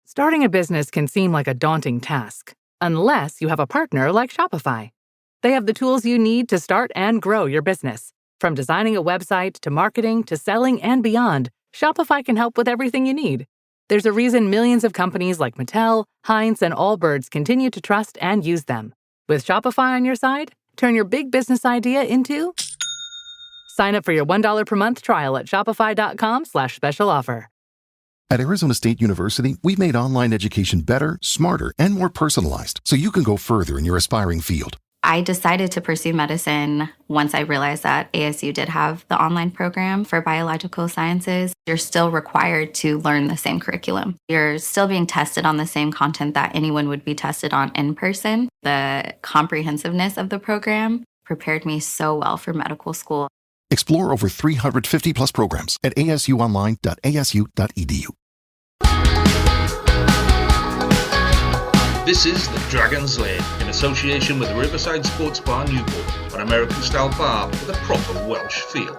Starting a business can seem like a daunting task, unless you have a partner like Shopify. They have the tools you need to start and grow your business. From designing a website to marketing to selling and beyond, Shopify can help with everything you need. There's a reason millions of companies like Mattel, Heinz, and Allbirds continue to trust and use them. With Shopify on your side, turn your big business idea into... Sign up for your $1 per month trial at shopify.com/special offer. At Arizona State University, we've made online education better, smarter, and more personalized so you can go further in your aspiring field. I decided to pursue medicine once I realized that ASU did have the online program for biological sciences. You're still required to learn the same curriculum. You're still being tested on the same content that anyone would be tested on in person. The comprehensiveness of the program prepared me so well for medical school. Explore over 350 plus programs at asuonline.asu.edu. This is the Dragon's Lair, in association with the Riverside Sports Bar Newport, an American-style bar with a proper Welsh feel.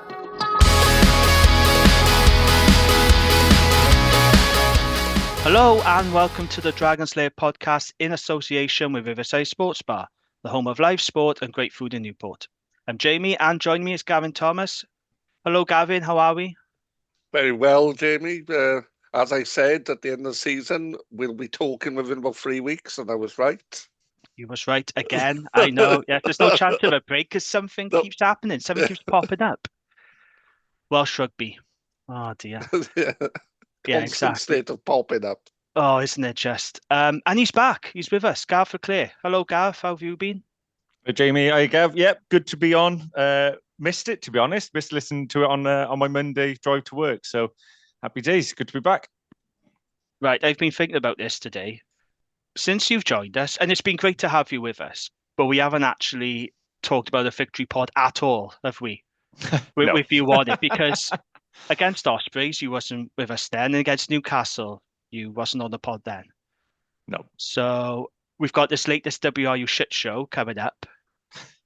Hello and welcome to the Dragon's Lair podcast in association with Riverside Sports Bar, the home of live sport and great food in Newport. I'm Jamie and joining me is Gavin Thomas. Hello Gavin, how are we? Very well, Jamie. As I said, at the end of the season, we'll be talking within about 3 weeks, and I was right. You was right again. I know. Yeah, there's no chance of a break because something keeps happening. Something keeps popping up. Welsh rugby. Oh dear. Yeah, exactly. State of popping up. Oh, isn't it just? And he's back. He's with us. Gareth Leclerc. Hello, Gareth. How have you been? Hey, Jamie. Hi, Gav. Yep, good to be on. Missed it, to be honest. Missed listening to it on my Monday drive to work. So happy days. Good to be back. Right. I've been thinking about this today. Since you've joined us, and it's been great to have you with us, but we haven't actually talked about a victory pod at all, have we? No. With you on it, because against Ospreys, you wasn't with us then, and against Newcastle, you wasn't on the pod then. No. So we've got this latest WRU shit show coming up.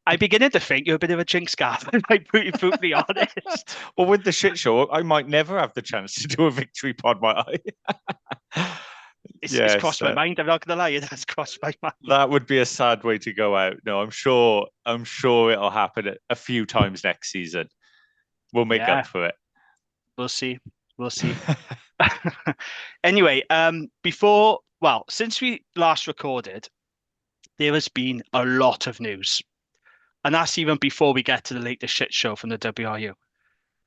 I'm beginning to think you're a bit of a jinx, Gav. I'm brutally honest. Well, with the shit show, I might never have the chance to do a victory pod, might I? It's crossed my mind. I'm not going to lie, it has crossed my mind. That would be a sad way to go out. No, I'm sure it'll happen a few times next season. We'll make up for it. We'll see. Anyway, since we last recorded, there has been a lot of news. And that's even before we get to the latest shit show from the WRU.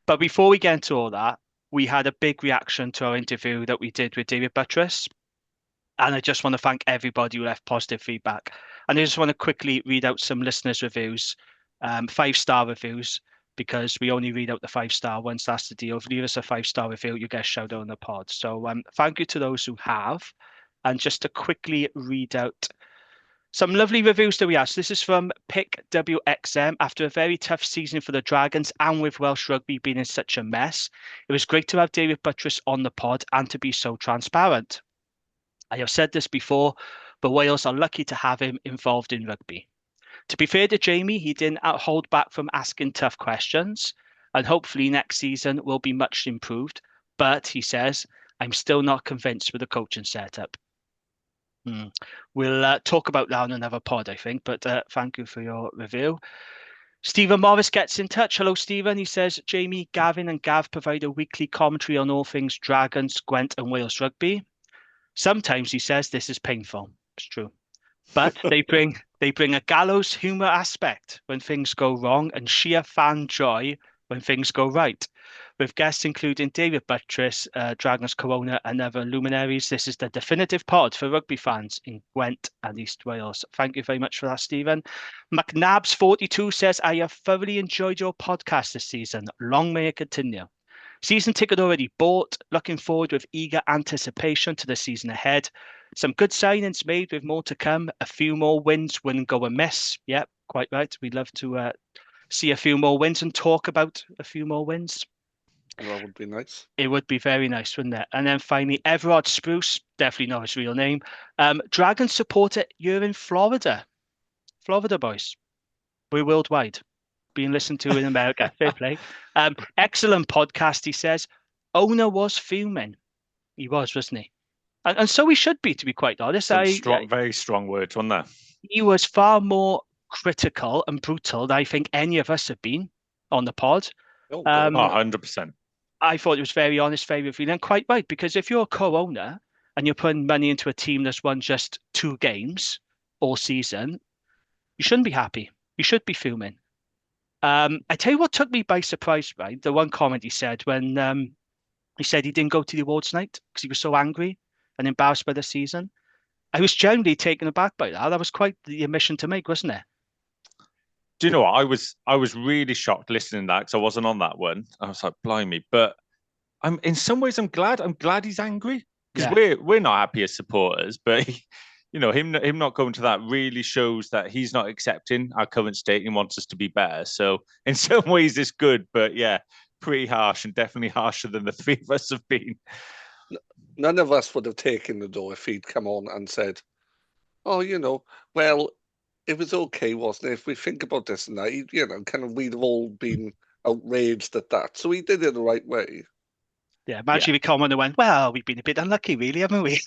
But before we get into all that, we had a big reaction to our interview that we did with David Buttress. And I just want to thank everybody who left positive feedback. And I just want to quickly read out some listeners' reviews, 5-star reviews, because we only read out the 5-star ones. That's the deal. If you leave us a 5-star review, you get a shout out on the pod. So thank you to those who have. And just to quickly read out some lovely reviews that we have. So this is from Pick WXM. After a very tough season for the Dragons and with Welsh rugby being in such a mess, it was great to have David Buttress on the pod and to be so transparent. I have said this before, but Wales are lucky to have him involved in rugby. To be fair to Jamie, he didn't hold back from asking tough questions, and hopefully next season will be much improved. But, he says, I'm still not convinced with the coaching setup. We'll talk about that on another pod, I think, but thank you for your review. Stephen Morris gets in touch. Hello, Stephen. He says, Jamie, Gavin and Gav provide a weekly commentary on all things Dragons, Gwent and Wales rugby. Sometimes, he says, this is painful. It's true. But they bring a gallows humour aspect when things go wrong and sheer fan joy when things go right. With guests including David Buttress, Dragons Corona and other luminaries, this is the definitive pod for rugby fans in Gwent and East Wales. Thank you very much for that, Stephen. McNabs42 says, I have thoroughly enjoyed your podcast this season. Long may it continue. Season ticket already bought. Looking forward with eager anticipation to the season ahead. Some good signings made with more to come. A few more wins wouldn't go amiss. Yep, quite right. We'd love to see a few more wins and talk about a few more wins. That would be nice. It would be very nice, wouldn't it? And then finally, Everard Spruce, definitely not his real name. Dragon supporter, you're in Florida. Florida, boys. We're worldwide. Being listened to in America. Fair play. Excellent podcast, he says. Owner was fuming. He was, wasn't he? And so he should be, to be quite honest. Very strong words, wasn't there? He was far more critical and brutal than I think any of us have been on the pod. 100%. I thought it was very honest, very revealing, and quite right, because if you're a co-owner and you're putting money into a team that's won just 2 games all season, you shouldn't be happy. You should be fuming. I tell you what took me by surprise, right? The one comment he said when he said he didn't go to the awards night because he was so angry and embarrassed by the season. I was genuinely taken aback by that. That was quite the admission to make, wasn't it? Do you know what? I was really shocked listening to that because I wasn't on that one. I was like, blimey. But in some ways I'm glad. I'm glad he's angry because we're not happy as supporters. But him not going to that really shows that he's not accepting our current state and wants us to be better. So in some ways it's good, but yeah, pretty harsh and definitely harsher than the 3 of us have been. None of us would have taken the door if he'd come on and said, "Oh, well, it was okay, wasn't it? If we think about this and that, we'd have all been outraged at that." So he did it the right way. Yeah, imagine if he come on and went, "Well, we've been a bit unlucky, really, haven't we?"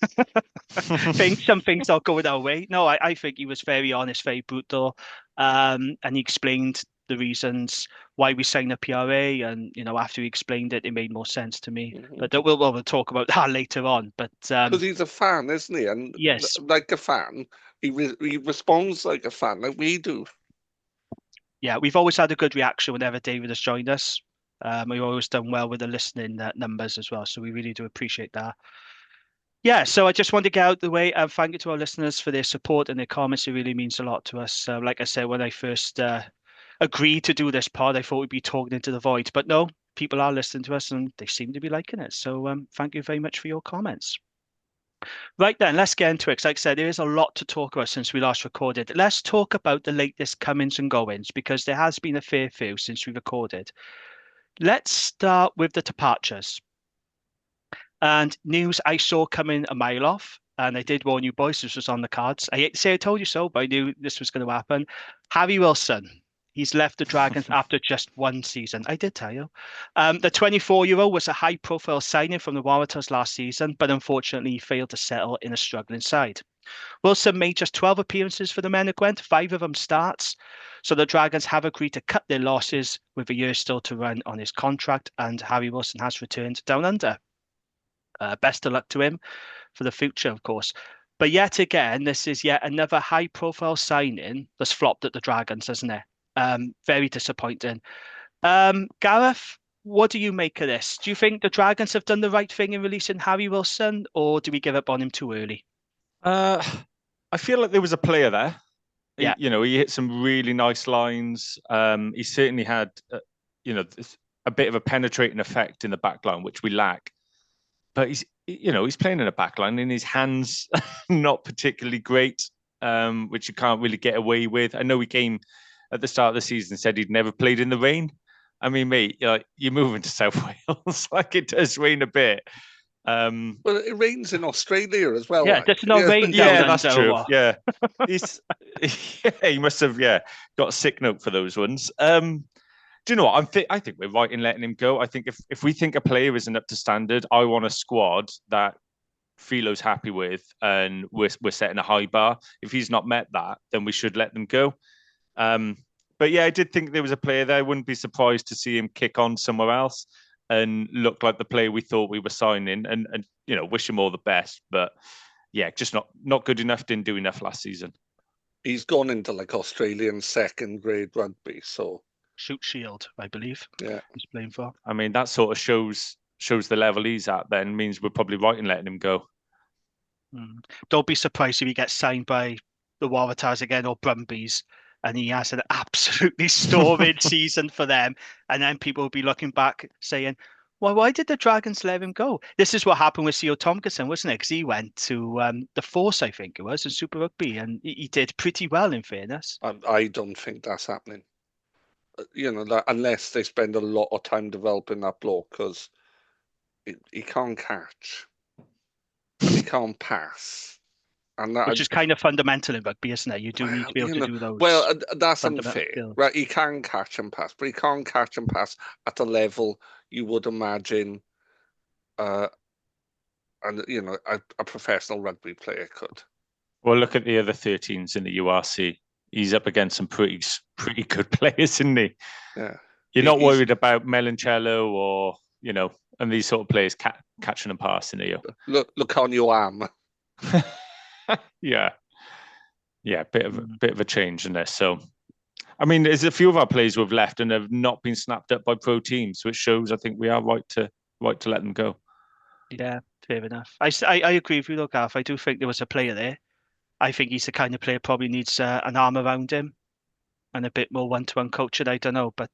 Some things not going our way. No, I think he was very honest, very brutal, and he explained the reasons why we signed a PRA, and after he explained it, it made more sense to me. Mm-hmm. But we'll talk about that later on. But because he's a fan, isn't he? And yes, like a fan, he responds like a fan, like we do. Yeah, we've always had a good reaction whenever David has joined us. We've always done well with the listening numbers as well, so we really do appreciate that. Yeah, so I just wanted to get out the way. Thank you to our listeners for their support and their comments. It really means a lot to us. Like I said, when I first agreed to do this pod, I thought we'd be talking into the void, but no, people are listening to us and they seem to be liking it. So thank you very much for your comments. Right then, let's get into it. Because like I said, there is a lot to talk about since we last recorded. Let's talk about the latest comings and goings, because there has been a fair few since we recorded. Let's start with the departures. And news I saw coming a mile off, and I did warn you boys, this was on the cards. I hate to say I told you so, but I knew this was going to happen. Harry Wilson, he's left the Dragons after just 1 season. I did tell you. The 24-year-old was a high-profile signing from the Waratahs last season, but unfortunately he failed to settle in a struggling side. Wilson made just 12 appearances for the men at Gwent, 5 of them starts. So the Dragons have agreed to cut their losses with a year still to run on his contract, and Harry Wilson has returned down under. Best of luck to him for the future, of course. But yet again, this is yet another high-profile signing that's flopped at the Dragons, isn't it? Very disappointing. Gareth, what do you make of this? Do you think the Dragons have done the right thing in releasing Harry Wilson, or do we give up on him too early? I feel like there was a player there. Yeah. He hit some really nice lines. He certainly had, a bit of a penetrating effect in the back line, which we lack. But he's playing in a back line and his hands not particularly great, which you can't really get away with. I know he came at the start of the season and said he'd never played in the rain. I mean, mate, you're moving to South Wales, like it does rain a bit. Well, it rains in Australia as well. Yeah, there's no rain down there. Yeah, that's true. Yeah, he must have got a sick note for those ones. Do you know what? I think we're right in letting him go. I think if we think a player isn't up to standard, I want a squad that Philo's happy with, and we're setting a high bar. If he's not met that, then we should let them go. But yeah, I did think there was a player there. I wouldn't be surprised to see him kick on somewhere else and look like the player we thought we were signing, and wish him all the best. But yeah, just not good enough. Didn't do enough last season. He's gone into like Australian second grade rugby, so. Shoot Shield, I believe. Yeah, he's playing for. I mean, that sort of shows the level he's at. Then means we're probably right in letting him go. Don't be surprised if he gets signed by the Waratahs again or Brumbies, and he has an absolutely storied season for them. And then people will be looking back saying, "Well, why did the Dragons let him go?" This is what happened with Co Tompkinson, wasn't it? Because he went to the Force, I think it was, in Super Rugby, and he did pretty well, in fairness. I don't think that's happening. Unless they spend a lot of time developing that bloke, because he can't catch, and he can't pass, and which is kind of fundamental in rugby, isn't it? You do need to be able to do those. Well, that's unfair, skills. Right? He can catch and pass, but he can't catch and pass at a level you would imagine and a professional rugby player could. Well, look at the other 13s in the URC. He's up against some pretty good players, isn't he? Yeah. You're not worried about Melancello or, and these sort of players catching and passing, are you? Look on your arm. Yeah. Yeah, bit of a change in this. So, I mean, there's a few of our players who have left and have not been snapped up by pro teams, which shows I think we are right to let them go. Yeah, fair enough. I agree with you, though, Gareth. I do think there was a player there. I think he's the kind of player probably needs an arm around him and a bit more one-to-one coaching. I don't know, but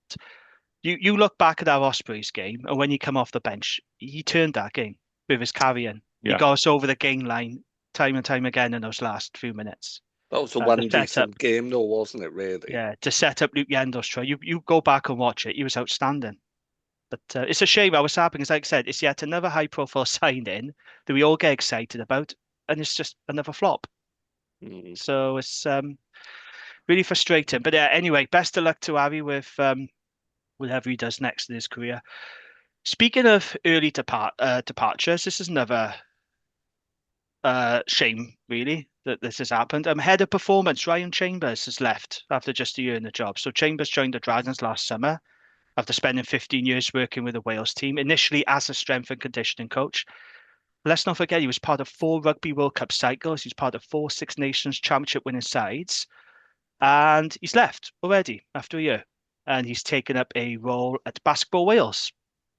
you look back at our Ospreys game, and when he come off the bench, he turned that game with his carrying. Yeah. He got us over the gain line time and time again in those last few minutes. That was the one decent game, though, wasn't it? Really? Yeah, to set up Luke Yendo's try. You go back and watch it. He was outstanding. But it's a shame. I was happy because, like I said, it's yet another high-profile signing that we all get excited about, and it's just another flop. So it's really frustrating. But anyway, best of luck to Harry with whatever he does next in his career. Speaking of early departures, this is another shame, really, that this has happened. Head of performance, Ryan Chambers, has left after just a year in the job. So Chambers joined the Dragons last summer after spending 15 years working with the Wales team, initially as a strength and conditioning coach. Let's not forget he was part of 4 Rugby World Cup cycles. He's part of 4 Six Nations Championship winning sides. And he's left already after a year. And he's taken up a role at Basketball Wales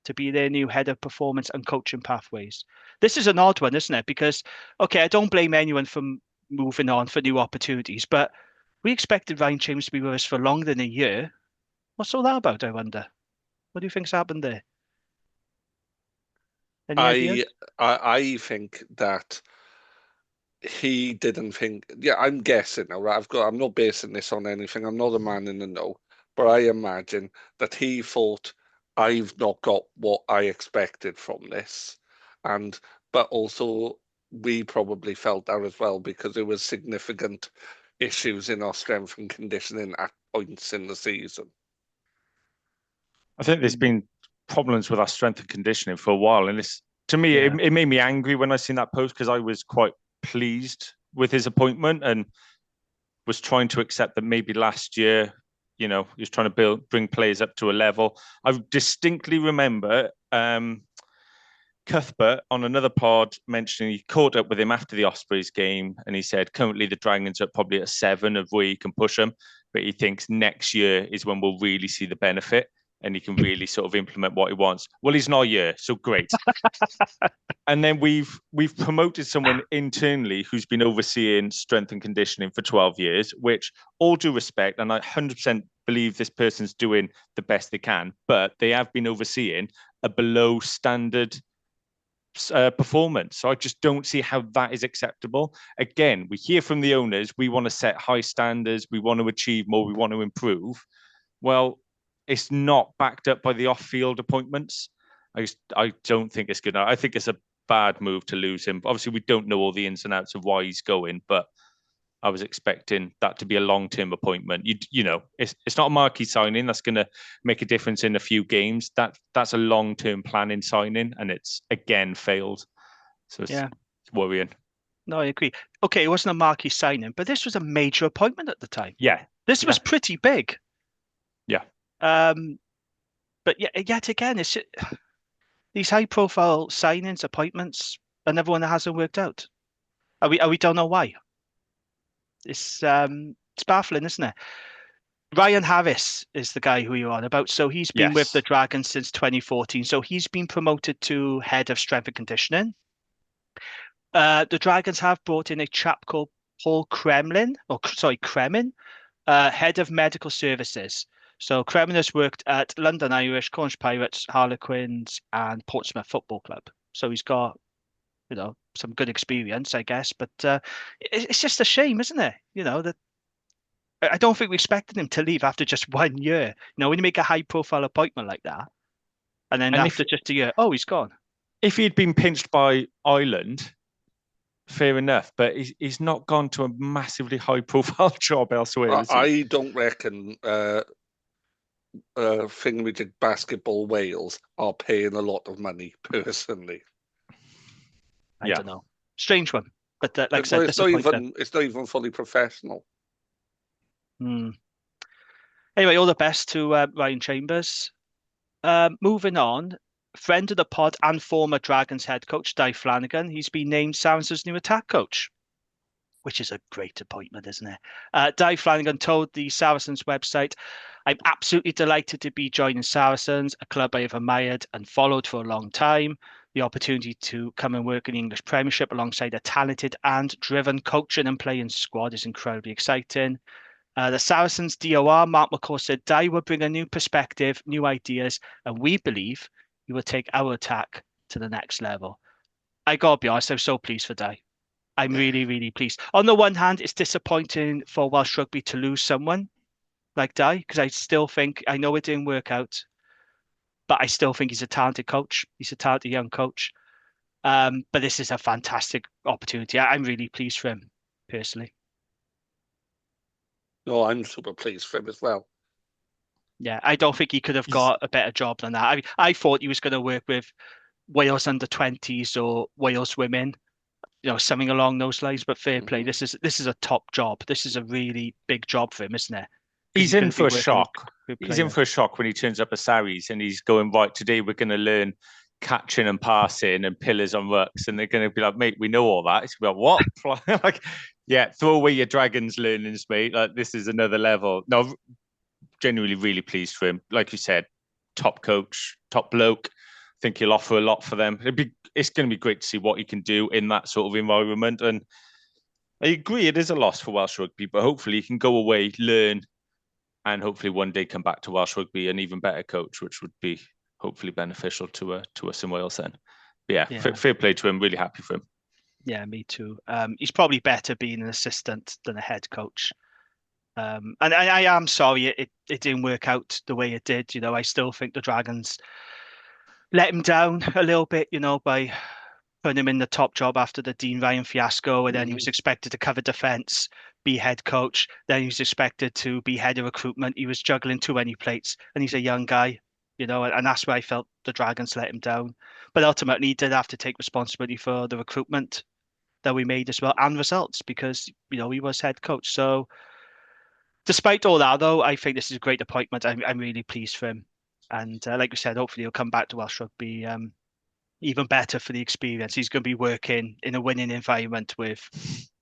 to be their new head of performance and coaching pathways. This is an odd one, isn't it? Because, okay, I don't blame anyone for moving on for new opportunities, but we expected Ryan Chambers to be with us for longer than a year. What's all that about, I wonder? What do you think's happened there? Any ideas? I think that he didn't think. Yeah, I'm guessing now. Right? I'm not basing this on anything. I'm not a man in the know, but I imagine that he thought I've not got what I expected from this, but also we probably felt that as well because there was significant issues in our strength and conditioning at points in the season. I think there's been problems with our strength and conditioning for a while, and to me, it made me angry when I seen that post because I was quite pleased with his appointment and was trying to accept that maybe last year, he was trying to bring players up to a level. I distinctly remember Cuthbert on another pod mentioning he caught up with him after the Ospreys game and he said currently the Dragons are probably at 7 of where he can push them, but he thinks next year is when we'll really see the benefit and he can really sort of implement what he wants. Well, he's not here, so great. And then we've promoted someone internally who's been overseeing strength and conditioning for 12 years, which, all due respect, and I 100% believe this person's doing the best they can, but they have been overseeing a below standard performance. So I just don't see how that is acceptable. Again, we hear from the owners, we want to set high standards, we want to achieve more, we want to improve. Well, it's not backed up by the off-field appointments. I don't think it's good. I think it's a bad move to lose him. Obviously, we don't know all the ins and outs of why he's going, but I was expecting that to be a long-term appointment. It's not a marquee signing that's going to make a difference in a few games. That's a long-term planning signing, and it's again failed. So it's worrying. No, I agree. Okay, it wasn't a marquee signing, but this was a major appointment at the time. Yeah, this was pretty big. Yeah. But yet again, it's these high-profile signings, appointments, another one that hasn't worked out. We don't know why. It's baffling, isn't it? Ryan Harris is the guy who you're on about. So he's been with the Dragons since 2014. So he's been promoted to head of strength and conditioning. The Dragons have brought in a chap called Paul Kremin, head of medical services. So Kremin has worked at London Irish, Cornish Pirates, Harlequins, and Portsmouth Football Club. So he's got, some good experience, I guess. But it's just a shame, isn't it? That I don't think we expected him to leave after just 1 year. When you make a high-profile appointment like that, and then after just a year, he's gone. If he'd been pinched by Ireland, fair enough, but he's not gone to a massively high-profile job elsewhere. I don't reckon Basketball Wales are paying a lot of money personally. I don't know. Strange one. But like I said, Well, it's not even fully professional. Anyway, all the best to Ryan Chambers. Moving on, friend of the pod and former Dragons head coach, Dave Flanagan, he's been named Saracens' new attack coach, which is a great appointment, isn't it? Dave Flanagan told the Saracens website, I'm absolutely delighted to be joining Saracens, a club I have admired and followed for a long time. The opportunity to come and work in the English Premiership alongside a talented and driven coaching and playing squad is incredibly exciting. The Saracens DOR, Mark McCaw, said, Dai will bring a new perspective, new ideas, and we believe he will take our attack to the next level. I gotta be honest, I'm so pleased for Dai. I'm really, really pleased. On the one hand, it's disappointing for Welsh Rugby to lose someone like Dai, because I still think, I know it didn't work out, but I still think he's a talented coach. He's a talented young coach. But this is a fantastic opportunity. I'm really pleased for him, personally. No, I'm super pleased for him as well. Yeah, I don't think he could have got a better job than that. I mean, I thought he was going to work with Wales under-20s or Wales women, something along those lines. But fair play, this is a top job. This is a really big job for him, isn't it? He's in for a shock. He's in for a shock when he turns up at Sarries and he's going, right, today we're going to learn catching and passing and pillars on rucks. And they're going to be like, mate, we know all that. It's like, what? Like, yeah, throw away your Dragons learnings, mate. Like, this is another level. No, genuinely really pleased for him. Like you said, top coach, top bloke. I think he'll offer a lot for them. It's going to be great to see what he can do in that sort of environment. And I agree, it is a loss for Welsh Rugby, but hopefully he can go away, learn, and hopefully one day come back to Welsh Rugby an even better coach, which would be hopefully beneficial to us in Wales then. But yeah. Fair play to him. Really happy for him. Yeah, me too. He's probably better being an assistant than a head coach. And I am sorry it didn't work out the way it did. I still think the Dragons let him down a little bit, by putting him in the top job after the Dean Ryan fiasco. And then he was expected to cover defence, be head coach. Then he was expected to be head of recruitment. He was juggling too many plates, and he's a young guy, and that's where I felt the Dragons let him down. But ultimately, he did have to take responsibility for the recruitment that we made as well and results because, he was head coach. So despite all that, though, I think this is a great appointment. I'm really pleased for him. And like we said, hopefully he'll come back to Welsh Rugby even better for the experience. He's going to be working in a winning environment with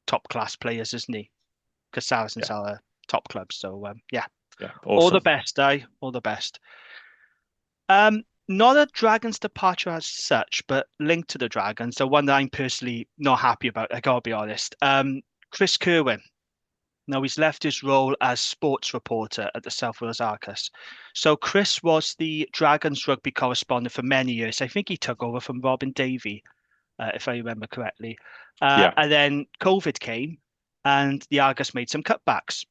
top-class players, isn't he? Because Saracens are a top club. So, yeah. Awesome. All the best, all the best. Not a Dragons departure as such, but linked to the Dragons. The one that I'm personally not happy about, I gotta be honest. Chris Kerwin. Now, he's left his role as sports reporter at the South Wales Arcus. So Chris was the Dragons rugby correspondent for many years. I think he took over from Robin Davey, if I remember correctly. And then COVID came and the Argus made some cutbacks.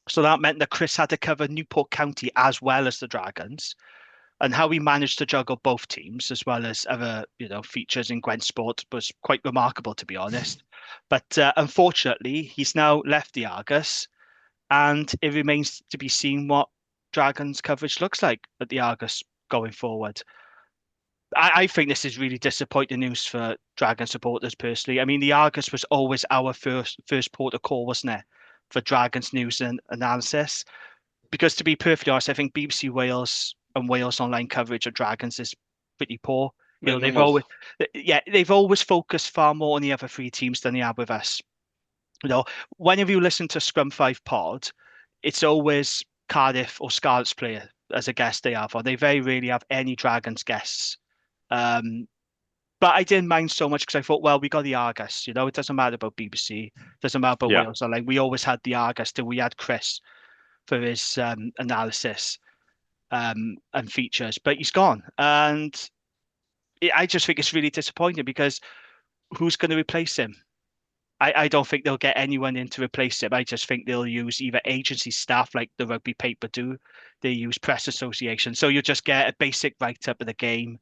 So that meant that Chris had to cover Newport County as well as the Dragons. And how he managed to juggle both teams as well as other, features in Gwent Sport was quite remarkable, to be honest. But unfortunately, he's now left the Argus, and it remains to be seen what Dragons coverage looks like at the Argus going forward. I think this is really disappointing news for Dragon supporters personally. I mean, the Argus was always our first port of call, wasn't it, for Dragons news and analysis? Because to be perfectly honest, I think BBC Wales and Wales online coverage of Dragons is pretty poor. They've always focused far more on the other three teams than they have with us. Whenever you listen to Scrum 5 Pod, it's always Cardiff or Scarlet's player as a guest they have, or they very rarely have any Dragons guests. But I didn't mind so much because I thought, well, we got the Argus. It doesn't matter about BBC, it doesn't matter about Wales. So, we always had the Argus till we had Chris for his analysis and features, but he's gone. And I just think it's really disappointing because who's going to replace him? I don't think they'll get anyone in to replace him. I just think they'll use either agency staff like the rugby paper do. They use press association. So you'll just get a basic write-up of the game,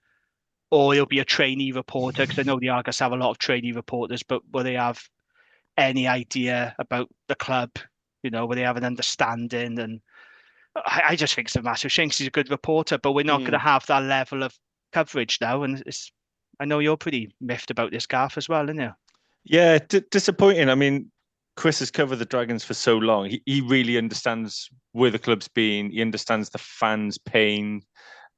or you'll be a trainee reporter, because I know the Argus have a lot of trainee reporters, but will they have any idea about the club? Will they have an understanding? And I just think it's a massive shame. He's a good reporter, but we're not going to have that level of coverage now, and it's I know you're pretty miffed about this, Gareth, as well, aren't you? Yeah, disappointing. I mean, Chris has covered the Dragons for so long. He really understands where the club's been. He understands the fans' pain,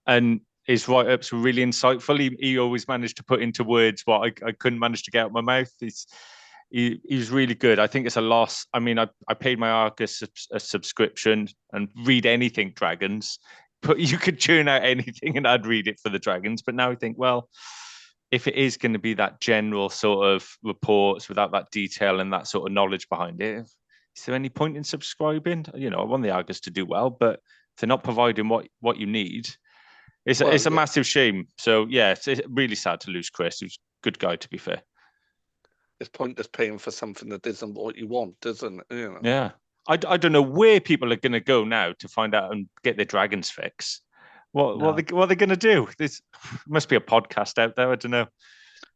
and his write-ups were really insightful. He always managed to put into words what I couldn't manage to get out of my mouth. He's really good. I think it's a loss. I mean, I paid my Argus a subscription and read anything Dragons, but you could churn out anything and I'd read it for the Dragons. But now I think, well, if it is going to be that general sort of reports without that detail and that sort of knowledge behind it, is there any point in subscribing? You know, I want the Argus to do well, but if they're not providing what you need, it's a massive shame. So yeah, it's really sad to lose Chris, who's a good guy, to be fair. It's pointless paying for something that isn't what you want, isn't it? You know? Yeah. I don't know where people are going to go now to find out and get their Dragons fix. What are they going to do? This must be a podcast out there. I don't know.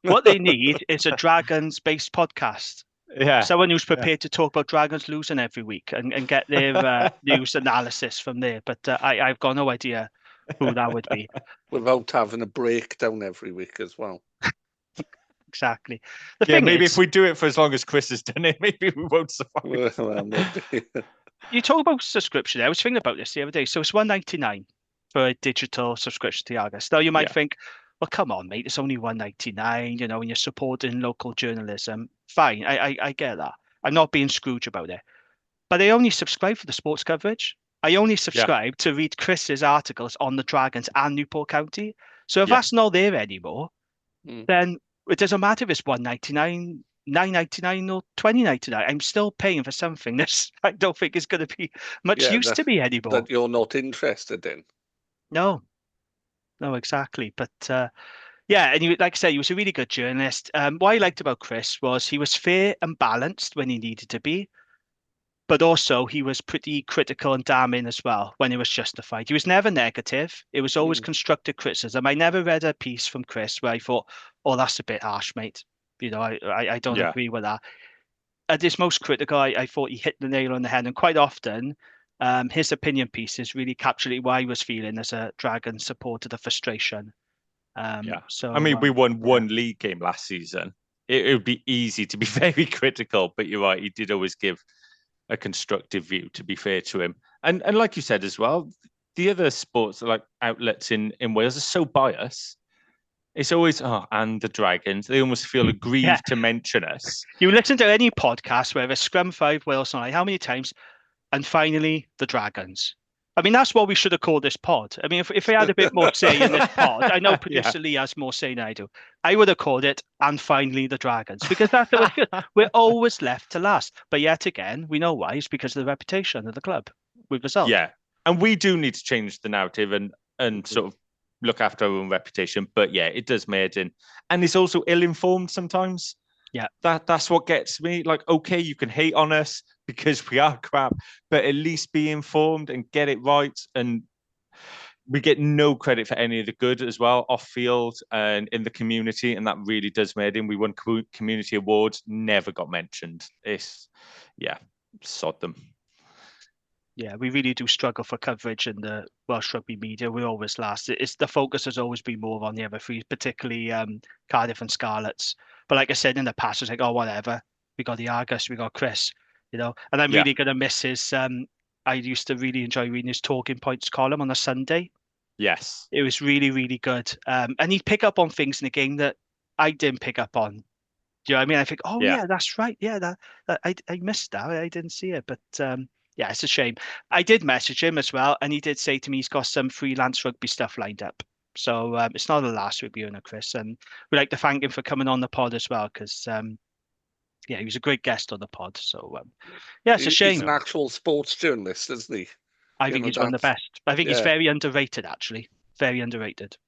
What they need is a Dragons-based podcast. Yeah. Someone who's prepared to talk about Dragons losing every week and get their news analysis from there. But I've got no idea who that would be. Without having a breakdown every week as well. Exactly. Maybe if we do it for as long as Chris has done it, maybe we won't survive. Well, maybe. You talk about subscription. I was thinking about this the other day. So it's $1.99 for a digital subscription to the Argus. Now you might think, well, come on, mate, it's only $1.99, you know, and you're supporting local journalism. Fine, I get that. I'm not being Scrooge about it. But I only subscribe for the sports coverage. I only subscribe to read Chris's articles on the Dragons and Newport County. So if that's not there anymore, then it doesn't matter if it's $1.99, $9.99 or $20.99. I'm still paying for something that I don't think is going to be much use to me anymore. That you're not interested in. No, exactly. But and like I said, he was a really good journalist. What I liked about Chris was he was fair and balanced when he needed to be, but also he was pretty critical and damning as well when it was justified. He was never negative. It was always constructive criticism. I never read a piece from Chris where I thought, oh, that's a bit harsh, mate. You know, I don't agree with that. At his most critical, I thought he hit the nail on the head. And quite often, his opinion pieces really captured what I was feeling as a Dragon supporter, the frustration. So I mean, we won one league game last season. It would be easy to be very critical, but you're right. He did always give a constructive view, to be fair to him. And like you said as well, the other sports like outlets in Wales are so biased. It's always, and the Dragons. They almost feel aggrieved to mention us. You listen to any podcast where there's Scrum 5 Wales on, how many times? And finally, the Dragons. I mean, that's what we should have called this pod. I mean, if we had a bit more say in this pod, I know producer Lee has more say than I do. I would have called it, and finally, the Dragons, because that's the way we're always left to last. But yet again, we know why. It's because of the reputation of the club with results. Yeah, and we do need to change the narrative and sort of look after our own reputation. But yeah, it does matter. And it's also ill-informed sometimes. Yeah, that's what gets me. Like, okay, you can hate on us because we are crap, but at least be informed and get it right. And we get no credit for any of the good as well, off field and in the community, and that really does matter. We won community awards, never got mentioned. Sod them. Yeah, we really do struggle for coverage in the Welsh rugby media. We're always last. It's the focus has always been more on the other three, particularly Cardiff and Scarlets. But like I said in the past, it's like, oh, whatever. We got the Argus, we got Chris, you know. And I'm really going to miss his. I used to really enjoy reading his talking points column on a Sunday. Yes, it was really, really good. And he'd pick up on things in the game that I didn't pick up on. Do you know what I mean? I think, oh yeah, that's right. Yeah, that I missed that. I didn't see it, but. Yeah, it's a shame. I did message him as well, and he did say to me he's got some freelance rugby stuff lined up. So it's not the last rugby owner, Chris. And we'd like to thank him for coming on the pod as well, because he was a great guest on the pod. So it's a shame. He's an actual sports journalist, isn't he? I think he's one of the best. I think he's very underrated, actually. Very underrated.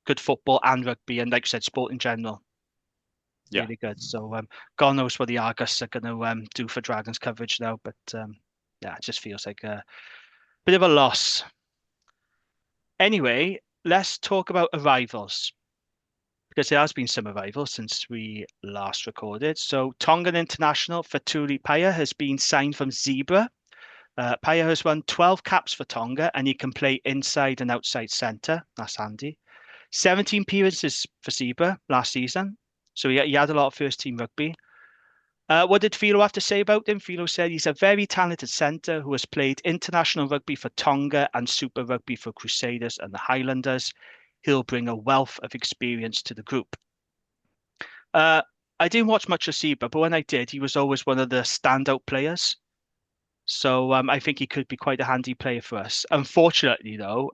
Good football and rugby, and like I said, sport in general. Yeah. Really good. So God knows what the Argus are going to do for Dragons coverage now, but it just feels like a bit of a loss. Anyway, let's talk about arrivals, because there has been some arrivals since we last recorded. So Tongan international Fatuli Paya has been signed from Zebra. Paya has won 12 caps for Tonga, and he can play inside and outside centre. That's handy. 17 appearances for Zebra last season. So he had a lot of first-team rugby. What did Philo have to say about him? Philo said he's a very talented centre who has played international rugby for Tonga and Super Rugby for Crusaders and the Highlanders. He'll bring a wealth of experience to the group. I didn't watch much of Zebra, but when I did, he was always one of the standout players. So I think he could be quite a handy player for us. Unfortunately, though,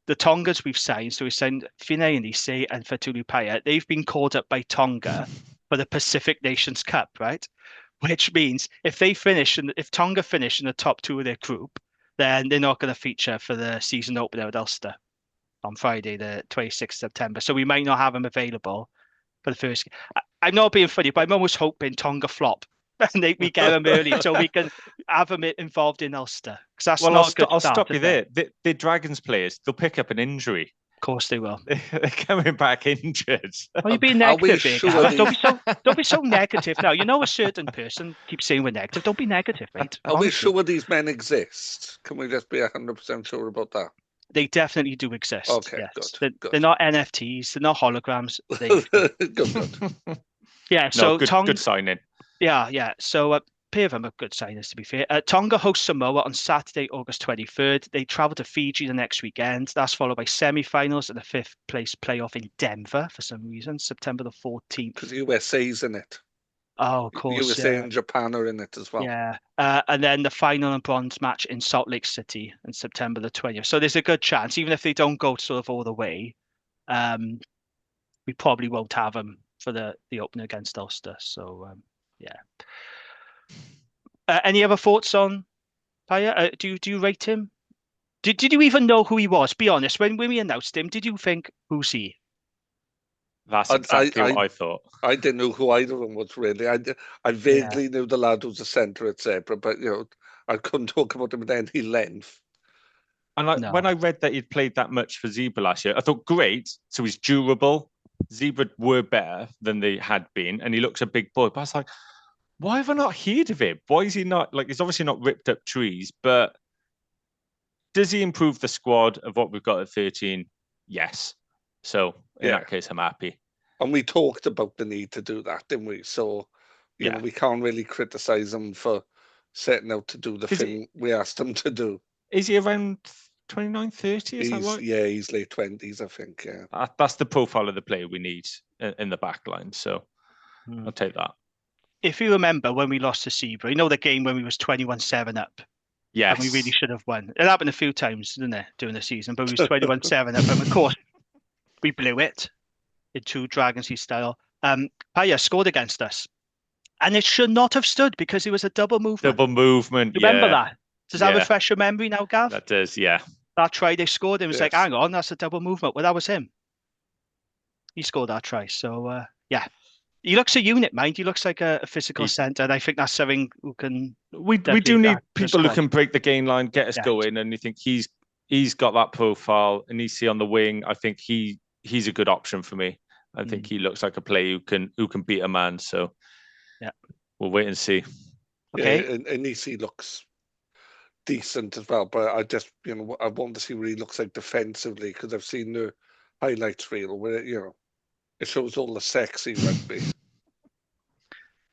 the Tongas we've signed, so we signed Finney and Issei and Fetulu Paya, they've been called up by Tonga for the Pacific Nations Cup, right? Which means if Tonga finish in the top 2 of their group, then they're not going to feature for the season opener at Ulster on Friday, the 26th of September. So we might not have them available for the first. I'm not being funny, but I'm almost hoping Tonga flop and we get them early so we can have them involved in Ulster. Because that's not a good I'll start, stop you there. The Dragons players, they'll pick up an injury. Of course they will. They're coming back injured. Are you being negative? Sure don't be so negative now. You know a certain person keeps saying we're negative. Don't be negative, mate. Are we sure these men exist? Can we just be 100% sure about that? They definitely do exist. Okay, yes. good. They're not NFTs. They're not holograms. Good. Yeah, so good signing. Yeah. So pair of them are good signers, to be fair. Tonga hosts Samoa on Saturday, August 23rd. They travel to Fiji the next weekend. That's followed by semi-finals and a 5th place playoff in Denver for some reason, September the 14th. Because USA's in it. Oh, of course. USA and Japan are in it as well. Yeah. And then the final and bronze match in Salt Lake City on September the 20th. So there's a good chance, even if they don't go sort of all the way, we probably won't have them for the opener against Ulster. So, yeah. Any other thoughts on Paya? Do you rate him? Did you even know who he was? Be honest. When we announced him, did you think, who's he? That's exactly what I thought. I didn't know who either of them was really. I vaguely knew the lad was a centre at Zebra, but I couldn't talk about him at any length. And when I read that he'd played that much for Zebra last year, I thought, great. So he's durable. Zebra were better than they had been, and he looks a big boy. But I was like, why have I not heard of him? Why is he not, he's obviously not ripped up trees, but does he improve the squad of what we've got at 13? Yes. So in that case, I'm happy. And we talked about the need to do that, didn't we? So, you know, we can't really criticise him for setting out to do the thing we asked him to do. Is he around 29, 30? Is that right? Yeah, he's late 20s, I think, yeah. That's the profile of the player we need in the back line, so I'll take that. If you remember when we lost to Zebra, you know the game when we was 21-7 up? Yes. And we really should have won. It happened a few times, didn't it, during the season, but we was 21-7 up, and of course, we blew it in true Dragons style. Paya scored against us, and it should not have stood because it was a double movement. Remember that? Does that refresh your memory now, Gav? That does, yeah. That try they scored, it was like, hang on, that's a double movement. Well, that was him. He scored that try, so yeah. He looks a unit, mind. He looks like a physical centre, and I think that's something who can. We do need people who can break the gain line, get us going, and you think he's got that profile. And Issei on the wing, I think he's a good option for me. I think he looks like a player who can beat a man. So yeah, we'll wait and see. Okay, and Issei looks decent as well, but I just I want to see what he looks like defensively because I've seen the highlights reel where it shows all the sexy rugby.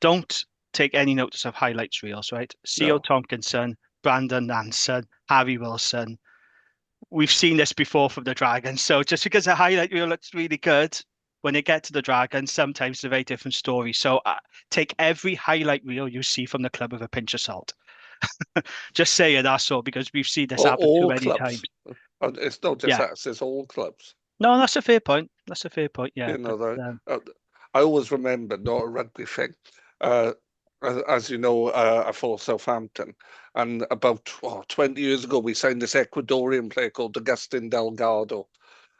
Don't take any notice of highlights reels, right? C.O. Tompkinson, Brandon Nansen, Harry Wilson. We've seen this before from the Dragons. So just because a highlight reel looks really good, when they get to the Dragons, sometimes it's a very different story. So take every highlight reel you see from the club with a pinch of salt. Just saying that's all, because we've seen this happen too many times. It's not just us, it's all clubs. No, that's a fair point. Yeah. I always remember, not a rugby thing. As you know, I follow Southampton, and about 20 years ago, we signed this Ecuadorian player called Agustin Delgado,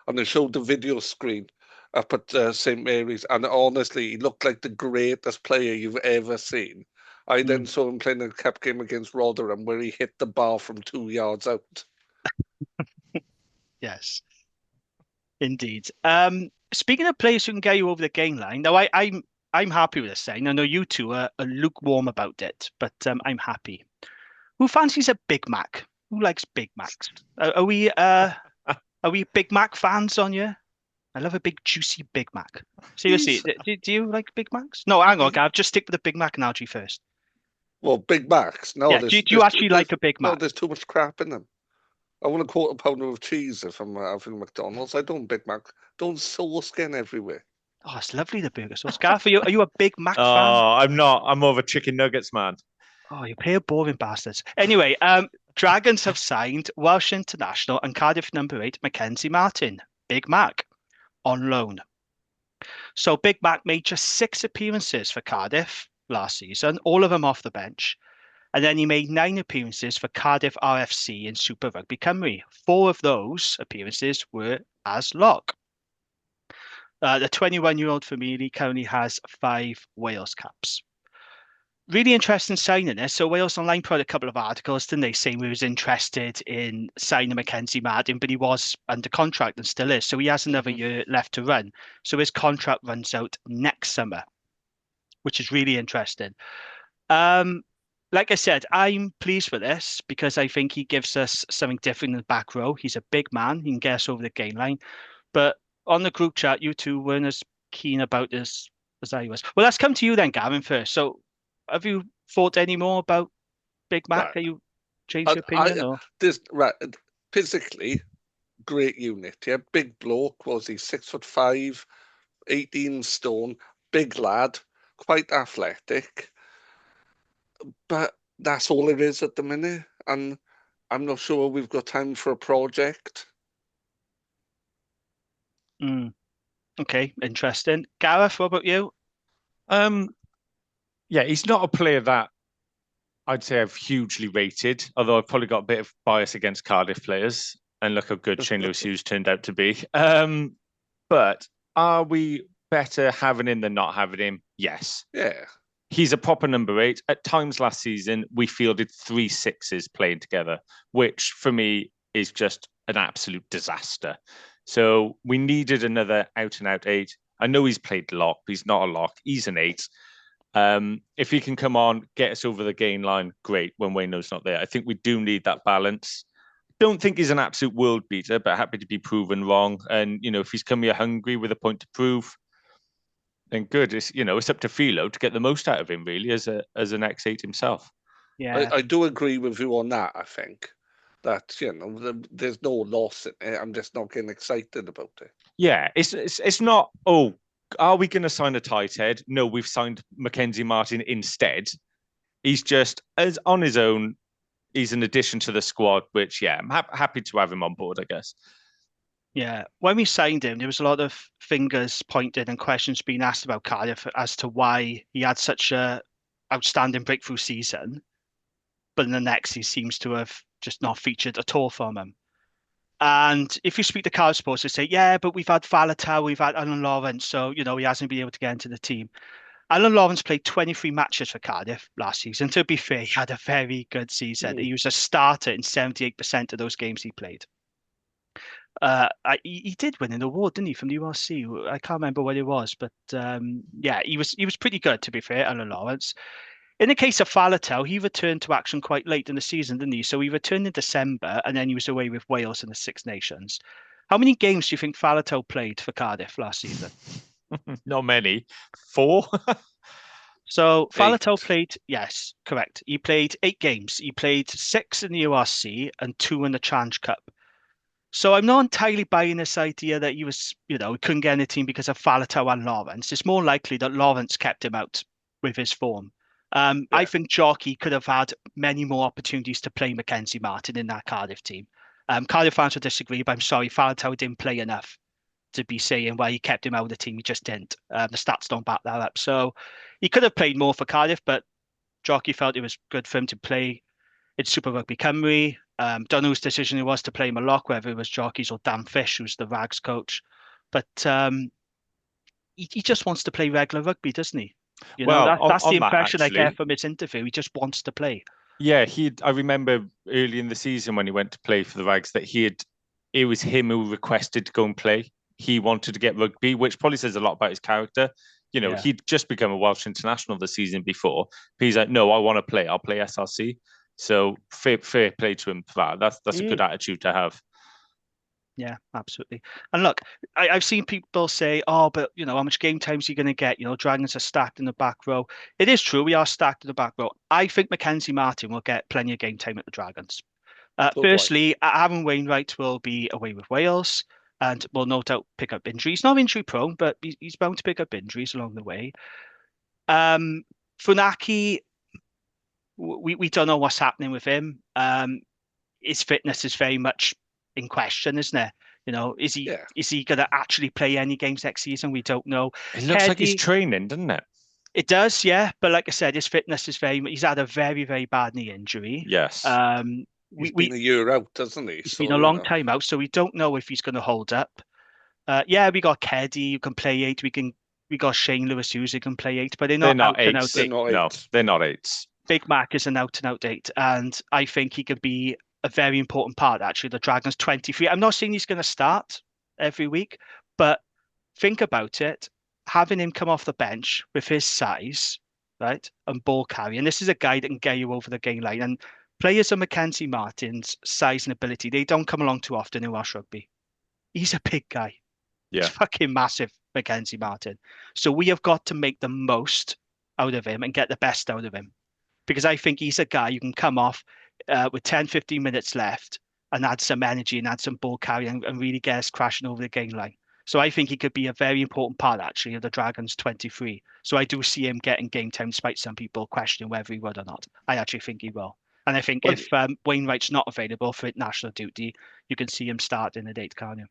and they showed the video screen up at St. Mary's, and honestly, he looked like the greatest player you've ever seen. I then saw him playing a cup game against Rotherham, where he hit the bar from 2 yards out. Yes. Indeed. Speaking of players who can get you over the gain line, now I'm happy with this sign. I know you two are lukewarm about it, but I'm happy. Who fancies a Big Mac? Who likes Big Macs? Are we Big Mac fans on you? I love a big juicy Big Mac. Seriously, He's, do you like Big Macs? No, hang on, Gav. Just stick with the Big Mac analogy first. well, Big Macs. No, Yeah, do you actually like a Big no, Mac? there's too much crap in them. I want a quarter pounder of cheese if I'm having McDonald's. I don't Big Mac. Don't sauce skin everywhere. Oh, it's lovely, the burger sauce. Gareth, are you a Big Mac fan? Oh, I'm not. I'm more of a chicken nuggets man. Oh, you play a boring bastards. Anyway, Dragons have signed Welsh international and Cardiff number 8 Mackenzie Martin, Big Mac, on loan. So Big Mac made just 6 appearances for Cardiff last season, all of them off the bench. And then he made 9 appearances for Cardiff RFC in Super Rugby Cymru. 4 of those appearances were as lock. The 21-year-old Famili currently has 5 Wales caps. Really interesting signing this. So Wales Online put a couple of articles, didn't they, saying he was interested in signing Mackenzie Martin, but he was under contract and still is. So he has another year left to run. So his contract runs out next summer, which is really interesting. Like I said, I'm pleased with this because I think he gives us something different in the back row. He's a big man. He can get us over the game line. But on the group chat, you two weren't as keen about this as I was. Well, let's come to you then, Gavin, first. So have you thought any more about Big Mac? Right. Have you changed your opinion? Or? Right, physically, great unit. Yeah, big bloke. Was he 6'5", 18 stone, big lad, quite athletic. But that's all it is at the minute, and I'm not sure we've got time for a project. Okay, interesting. Gareth, what about you? Yeah, he's not a player that I'd say I've hugely rated, although I've probably got a bit of bias against Cardiff players. And look how good Shane Lewis Hughes turned out to be. But are we better having him than not having him? Yes. Yeah. He's a proper number 8. At times last season, we fielded 3 6s playing together, which for me is just an absolute disaster. So we needed another out-and-out 8. I know he's played lock, but he's not a lock. He's an 8. If he can come on, get us over the gain line, great, when Wayno's not there. I think we do need that balance. Don't think he's an absolute world beater, but happy to be proven wrong. And, if he's come here hungry with a point to prove, then good. It's up to Philo to get the most out of him, really, as an X8 himself. Yeah, I do agree with you on that. I think that there's no loss in it. I'm just not getting excited about it. Yeah, it's not. Oh, are we going to sign a tight head? No, we've signed Mackenzie Martin instead. He's just as on his own. He's an addition to the squad, which I'm happy to have him on board, I guess. Yeah, when we signed him, there was a lot of fingers pointed and questions being asked about Cardiff as to why he had such a outstanding breakthrough season, but in the next he seems to have just not featured at all from him. And if you speak to Cardiff supporters, they say, yeah, but we've had Faletau, we've had Alan Lawrence, so he hasn't been able to get into the team. Alan Lawrence played 23 matches for Cardiff last season. To be fair, he had a very good season. He was a starter in 78% of those games he played. He did win an award, didn't he, from the URC? I can't remember what it was, but he was pretty good, to be fair, Alan Lawrence. In the case of Faletau, he returned to action quite late in the season, didn't he? So he returned in December, and then he was away with Wales in the Six Nations. How many games do you think Faletau played for Cardiff last season? Not many. 4? So Faletau played, yes, correct. He played 8 games. He played 6 in the URC and 2 in the Challenge Cup. So I'm not entirely buying this idea that he was, he couldn't get in the team because of Faletau and Lawrence. It's more likely that Lawrence kept him out with his form. I think Jockey could have had many more opportunities to play Mackenzie Martin in that Cardiff team. Cardiff fans will disagree, but I'm sorry, Faletau didn't play enough to be saying, well, he kept him out of the team. He just didn't. The stats don't back that up. So he could have played more for Cardiff, but Jockey felt it was good for him to play in Super Rugby Cymru. Don't know whose decision it was to play him a lock, whether it was Jockey's or Dan Fish, who's the Rags coach. But he just wants to play regular rugby, doesn't he? That's the impression I get from his interview. He just wants to play. Yeah, I remember early in the season when he went to play for the Rags that it was him who requested to go and play. He wanted to get rugby, which probably says a lot about his character. He'd just become a Welsh international the season before. But he's like, no, I want to play. I'll play SRC. So fair play to him for that. That's a good attitude to have. Yeah, absolutely. And look, I've seen people say, "Oh, but how much game time is he going to get?" Dragons are stacked in the back row. It is true, we are stacked in the back row. I think Mackenzie Martin will get plenty of game time at the Dragons. So do I. Firstly, Aaron Wainwright will be away with Wales and will no doubt pick up injuries. Not injury prone, but he's bound to pick up injuries along the way. Funaki, we don't know what's happening with him. His fitness is very much in question, isn't it? Is he Yeah. going to actually play any games next season? We don't know. It looks like he's training, doesn't it? It does, yeah. But like I said, his fitness is he's had a very, very bad knee injury. Yes. He's been a year out, doesn't he? It's been a long time out, so we don't know if he's going to hold up. Yeah, we got Keddy who can play 8. We got Shane Lewis-Hughes who can play 8, but they're not out and out 8. No, they're not 8s. Big Mac is an out and out 8, and I think he could be a very important part, actually, the Dragons 23. I'm not saying he's going to start every week, but think about it. Having him come off the bench with his size, right, and ball carry, and this is a guy that can get you over the game line. And players of Mackenzie Martin's size and ability, they don't come along too often in Welsh rugby. He's a big guy. Yeah. He's fucking massive, Mackenzie Martin. So we have got to make the most out of him and get the best out of him. Because I think he's a guy you can come off with 10, 15 minutes left and add some energy and add some ball carry and really get us crashing over the game line. So I think he could be a very important part, actually, of the Dragons 23. So I do see him getting game time, despite some people questioning whether he would or not. I actually think he will. And I think if Wainwright's not available for international duty, you can see him start in the date, can't you?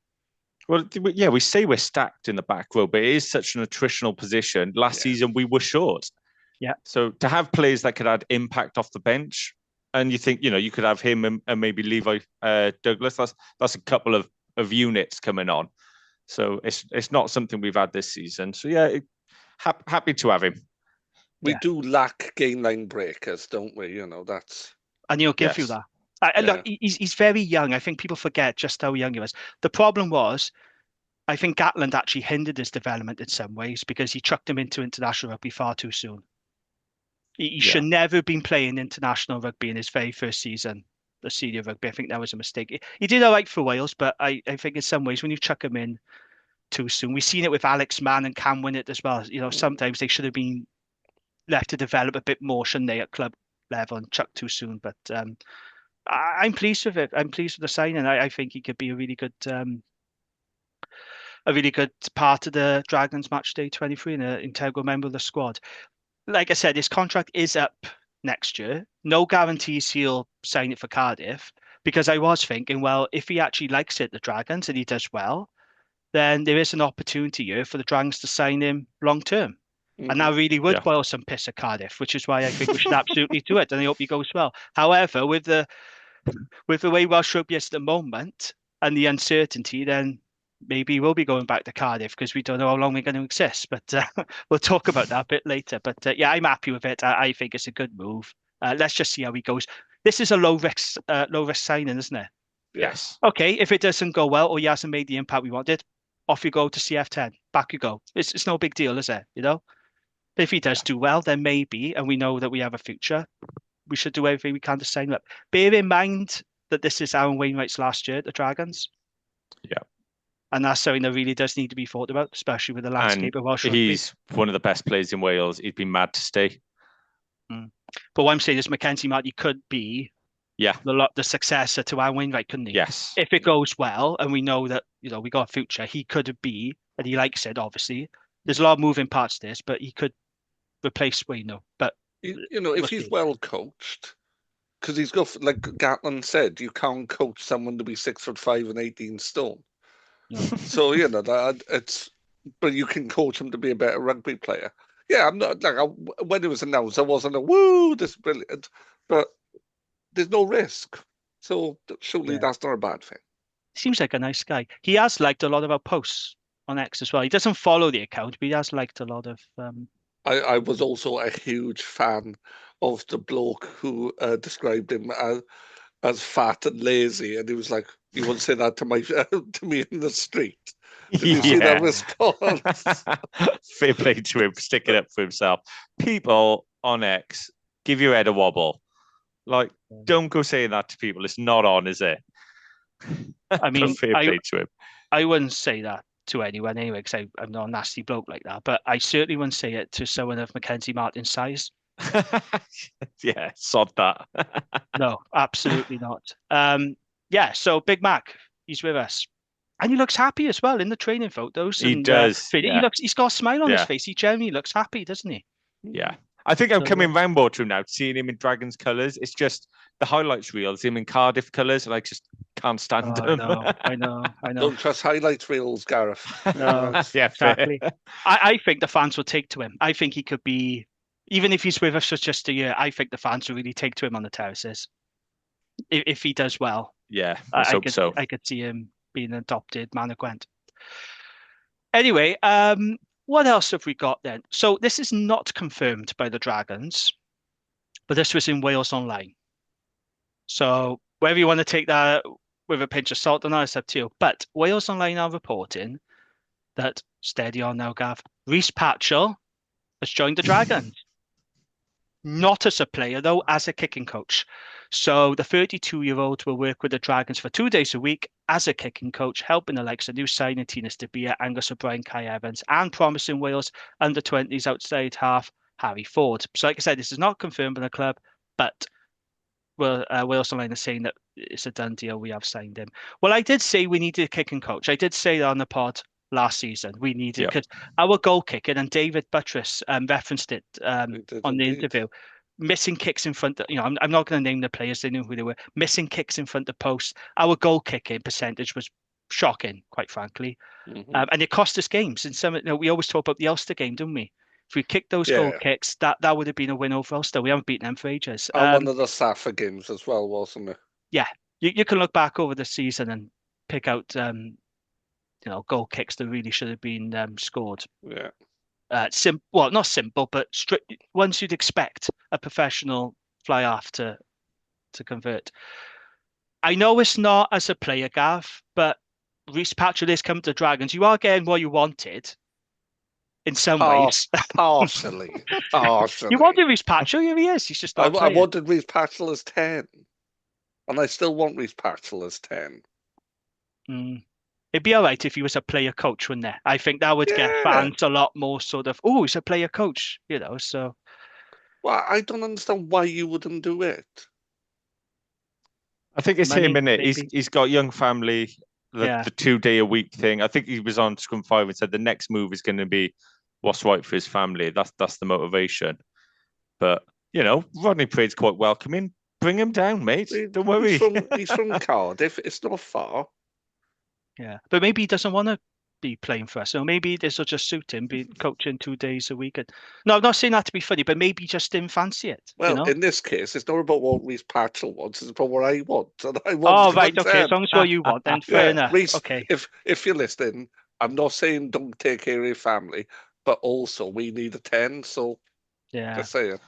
Well, yeah, we say we're stacked in the back row, but it is such an attritional position. Last season, we were short. Yeah. So to have players that could add impact off the bench, and you think, you could have him and maybe Levi Douglas, that's a couple of units coming on. So it's not something we've had this season. So yeah, happy to have him. We do lack game line breakers, don't we? That's... And he'll give you that. Look, he's very young. I think people forget just how young he was. The problem was, I think Gatland actually hindered his development in some ways because he chucked him into international rugby far too soon. He should never have been playing international rugby in his very first season, the senior rugby. I think that was a mistake. He did all right for Wales, but I think in some ways when you chuck him in too soon, we've seen it with Alex Mann and Cam Winnett as well. Sometimes they should have been left to develop a bit more, shouldn't they, at club level and chucked too soon. But I'm pleased with it. I'm pleased with the signing. I think he could be a really good part of the Dragons match day 23 and an integral member of the squad. Like I said, his contract is up next year. No guarantees he'll sign it for Cardiff, because I was thinking, well, if he actually likes it, the Dragons, and he does well, then there is an opportunity here for the Dragons to sign him long term. Mm-hmm. And that really would boil some piss at Cardiff, which is why I think we should absolutely do it. And I hope he goes well. However, with the way Welsh rugby is at the moment and the uncertainty, then maybe he will be going back to Cardiff because we don't know how long we're going to exist. But we'll talk about that a bit later. But yeah, I'm happy with it. I think it's a good move. Let's just see how he goes. This is a low risk signing, isn't it? Yes. Okay, if it doesn't go well or he hasn't made the impact we wanted, off you go to CF10. Back you go. It's no big deal, is it? If he does do well, then maybe, and we know that we have a future, we should do everything we can to sign him up. Bear in mind that this is Aaron Wainwright's last year at the Dragons. Yeah. And that's something that really does need to be thought about, especially with the landscape of Welsh rugby. He's one of the best players in Wales. He'd be mad to stay. But what I'm saying is Mackenzie Martin could be the successor to Aaron Wainwright, couldn't he? Yes. If it goes well, and we know that, we got a future, he could be, and he likes it, obviously. There's a lot of moving parts to this, but he could replace Waino. But if he's well coached, because he's got, like Gatland said, you can't coach someone to be 6'5" and 18 stone. No. So that it's, but you can coach him to be a better rugby player. Yeah, I'm not when it was announced, I wasn't this is brilliant, but there's no risk. So surely that's not a bad thing. Seems like a nice guy. He has liked a lot of our posts on X as well. He doesn't follow the account, but he has liked a lot of. I was also a huge fan of the bloke who described him as fat and lazy, and he was like, "You wouldn't say that to me in the street." Did you see that response? Fair play to him, sticking up for himself. People on X, give your head a wobble. Like, don't go saying that to people. It's not on, is it? I mean, Fair play to him. I wouldn't say that to anyone anyway, because I'm not a nasty bloke like that. But I certainly wouldn't say it to someone of Mackenzie Martin's size. Yeah, sod that. No, absolutely not. Yeah, so Big Mac, he's with us. And he looks happy as well in the training photos. He And does. he's got a smile on his Yeah. face. He generally looks happy, doesn't he? Yeah. I think I'm So, coming round more to him now, seeing him in Dragons colours. It's just the highlights reels, him in Cardiff colours, and I just can't stand them. I know. Don't trust highlight reels, Gareth. No, Yeah, exactly. I think the fans will take to him. I think he could be, even if he's with us for just a year, I think the fans will really take to him on the terraces. If he does well. Yeah, I hope so. I could see him being an adopted man of Gwent. Anyway, what else have we got then? So this is not confirmed by the Dragons, but this was in Wales Online. So whether you want to take that with a pinch of salt or not, it's up to you. But Wales Online are reporting that, steady on now, Gav, Rhys Patchell has joined the Dragons. Not as a player, though, as a kicking coach. So the 32-year-old will work with the Dragons for 2 days a week as a kicking coach, helping the likes of new signing Tina Stabia, Angus O'Brien, Kai Evans, and promising Wales under-20s outside half Harry Ford. So like I said, this is not confirmed by the club, but Wales Online is saying that it's a done deal. We have signed him. Well, I did say we needed a kicking coach. I did say that on the pod last season. We needed, because our goal kicking, and David Buttress referenced it on the interview, missing kicks in front of, I'm not going to name the players, they knew who they were, missing kicks in front of posts. Our goal kicking percentage was shocking, quite frankly. And it cost us games. And we always talk about the Ulster game, don't we? If we kicked those goal kicks, that would have been a win over Ulster. We haven't beaten them for ages. And one of the Safa games as well, wasn't it? Yeah. You can look back over the season and pick out goal kicks that really should have been scored. Yeah. Well, not simple, but ones you'd expect a professional fly half to convert. I know it's not as a player, Gav, but Rhys Patchell is coming to Dragons. You are getting what you wanted in some ways. Partially. You wanted Rhys Patchell, here he is. He's just not I wanted Rhys Patchell as 10. And I still want Rhys Patchell as 10. It'd be all right if he was a player coach, wouldn't it? I think that would get fans a lot more sort of, oh, he's a player coach, so. Well, I don't understand why you wouldn't do it. I think it's him, isn't it? He's got a young family, the 2 day a week thing. I think he was on Scrum 5 and said the next move is going to be what's right for his family. That's the motivation. But, Rodney Parade's quite welcoming. Bring him down, mate. Don't worry. He's from Cardiff. It's not far. Yeah, but maybe he doesn't want to be playing for us. So maybe this will just suit him, be coaching 2 days a week. No, I'm not saying that to be funny, but maybe he just didn't fancy it. Well, in this case, it's not about what Rhys Patchell wants. It's about what I want. And I want right. Okay. As long as what you want, then fair enough. Rhys, okay. If you're listening, I'm not saying don't take care of your family, but also we need a 10. So just saying.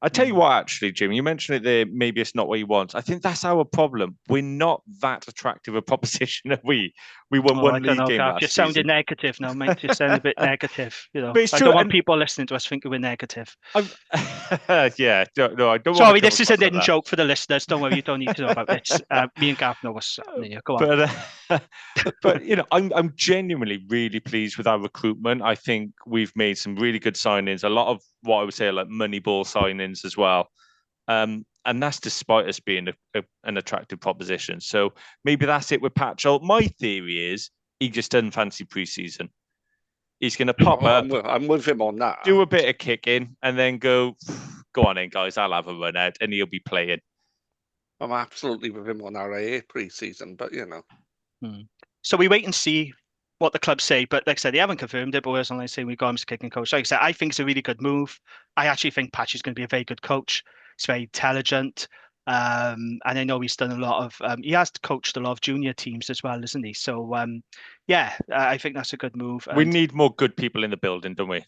I tell you what, actually, Jim, you mentioned it there. Maybe it's not what you want. I think that's our problem. We're not that attractive a proposition. We won one league game last season. You're sounding negative now, mate. You sound a bit negative. But it's true. I don't want people listening to us thinking we're negative. Yeah, no, I don't. Sorry, this is a hidden joke for the listeners. Don't worry, you don't need to know about this. Me and Gav know what's happening here. Go on. But I'm genuinely really pleased with our recruitment. I think we've made some really good signings. A lot of what I would say are like money ball signings as well. And that's despite us being an attractive proposition. So maybe that's it with Patchell. My theory is he just doesn't fancy preseason. He's going to pop up. I'm with him on that. Do a bit of kicking and then go on in, guys. I'll have a run out and he'll be playing. I'm absolutely with him on RAA preseason, but So we wait and see what the club say, but like I said, they haven't confirmed it, but we're only saying we got him as kicking coach. Like I said, I think it's a really good move. I actually think Patch is going to be a very good coach. He's very intelligent. And I know he's done a lot of, he has coached a lot of junior teams as well, isn't he? So, I think that's a good move. We need more good people in the building, don't we?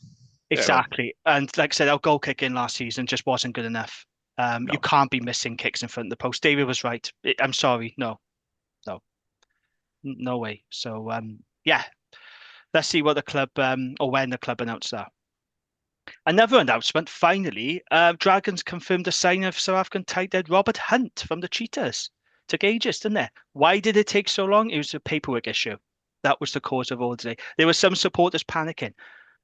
Exactly. Yeah. And like I said, our goal kicking last season just wasn't good enough. No. You can't be missing kicks in front of the post. David was right. I'm sorry. No way. So, let's see what the club, or when the club announce that. Another announcement, finally, Dragons confirmed the signing of South African tight end Robert Hunt from the Cheetahs. Took ages, didn't it? Why did it take so long? It was a paperwork issue. That was the cause of all delay. There were some supporters panicking.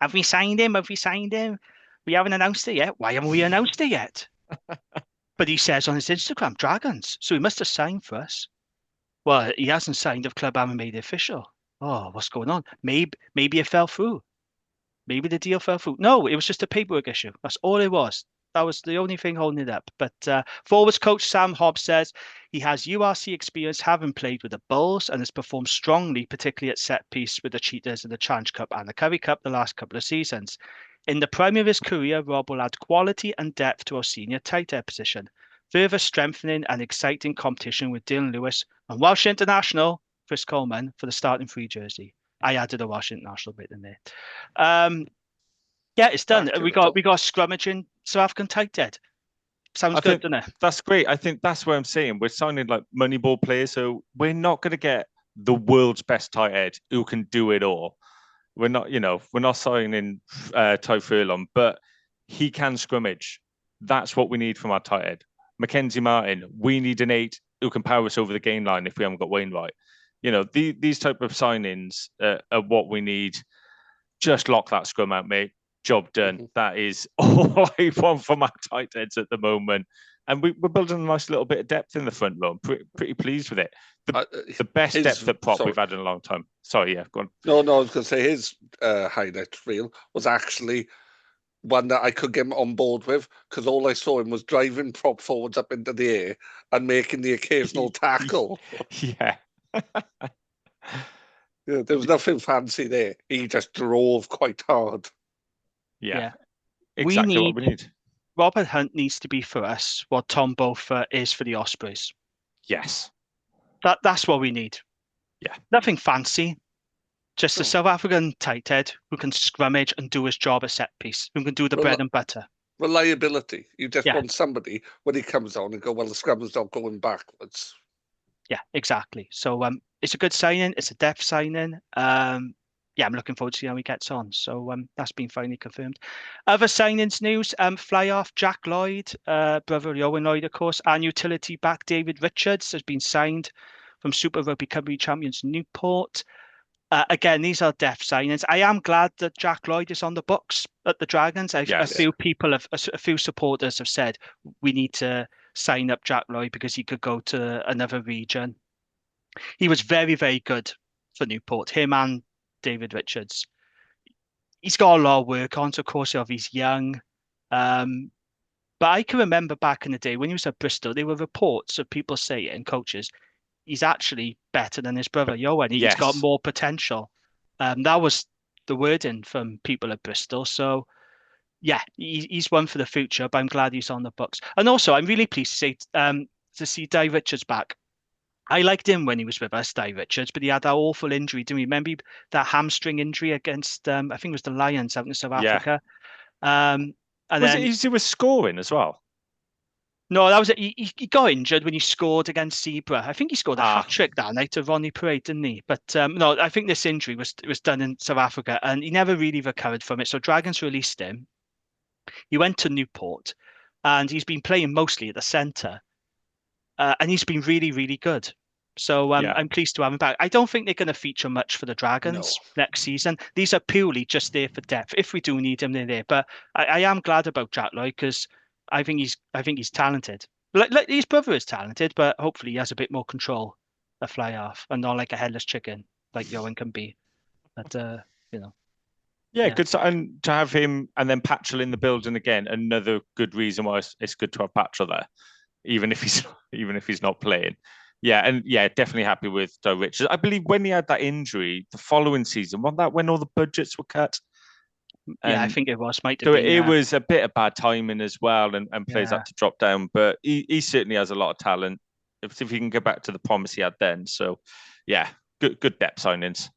Have we signed him? Have we signed him? We haven't announced it yet. Why haven't we announced it yet? But he says on his Instagram, Dragons. So he must have signed for us. Well, he hasn't signed if club haven't made it official. Oh, what's going on? Maybe it fell through. Maybe the deal fell through. No, it was just a paperwork issue. That's all it was. That was the only thing holding it up. But forwards coach Sam Hobbs says he has URC experience, having played with the Bulls, and has performed strongly, particularly at set piece with the Cheetahs in the Challenge Cup and the Currie Cup the last couple of seasons. In the prime of his career, Rob will add quality and depth to our senior tight end position, further strengthening an exciting competition with Dylan Lewis and Welsh international Chris Coleman for the starting free jersey. I added a Welsh international bit in there. Yeah, it's done. We got a scrummaging South African tight end. Sounds good, doesn't it? That's great. I think that's what I'm saying. We're signing like Moneyball players, so we're not going to get the world's best tight end who can do it all. We're not signing Ty Furlong, but he can scrummage. That's what we need from our tight end. Mackenzie Martin, we need an 8 who can power us over the gain line if we haven't got Wainwright. These type of signings are what we need. Just lock that scrum out, mate. Job done. Mm-hmm. That is all I want from our tight ends at the moment. And we're building a nice little bit of depth in the front row. I'm pretty pleased with it. The best depth at prop we've had in a long time. Sorry, yeah, go on. No, I was going to say his highlight reel was actually one that I could get him on board with, because all I saw him was driving prop forwards up into the air and making the occasional tackle. Yeah. Yeah, there was nothing fancy there. He just drove quite hard. Yeah. Exactly what we need. Robert Hunt needs to be for us what Tom Beaufort is for the Ospreys. Yes. That's what we need. Yeah. Nothing fancy. Just a South African tight head who can scrummage and do his job at set piece, who can do the bread and butter. Reliability. You just want somebody when he comes on and go, well, the scrum's not going backwards. Yeah, exactly. So it's a good signing. It's a depth signing. I'm looking forward to see how he gets on. So that's been finally confirmed. Other signings news, fly off Jack Lloyd, brother of Owen Lloyd, of course, and utility back David Richards has been signed from Super Rugby Cymru champions Newport. Again, these are depth signings. I am glad that Jack Lloyd is on the books at the Dragons. A few supporters have said we need to sign up Jack Lloyd because he could go to another region. He was very, very good for Newport, him and David Richards. He's got a lot of work on, so of course he's young. But I can remember back in the day when he was at Bristol, there were reports of people saying, coaches, he's actually better than his brother Yohan. He's got more potential. That was the wording from people at Bristol. So yeah, he's one for the future, but I'm glad he's on the books. And also, I'm really pleased to see Di Richards back. I liked him when he was with us, Di Richards, but he had that awful injury. Do you remember that hamstring injury against, I think it was the Lions out in South Africa? And he was scoring as well? No, that was it. He got injured when he scored against Zebra. I think he scored a hat-trick that night to Rodney Parade, didn't he? But no, I think this injury was done in South Africa, and he never really recovered from it. So Dragons released him. He went to Newport, and he's been playing mostly at the centre. And he's been really, really good. So I'm pleased to have him back. I don't think they're going to feature much for the Dragons next season. These are purely just there for depth. If we do need him, they're there. But I am glad about Jack Lloyd because I think he's talented. Like his brother is talented, but hopefully he has a bit more control at fly half and not like a headless chicken like Yohan can be. But Yeah, good. And to have him and then Patchell in the building again, another good reason why it's good to have Patchell there. Even if he's not playing. Definitely happy with Di Richards. I believe when he had that injury the following season, wasn't that when all the budgets were cut? I think it was. It was a bit of bad timing as well, and players had to drop down. But he certainly has a lot of talent. If he can get back to the promise he had then. So, yeah, good depth signings.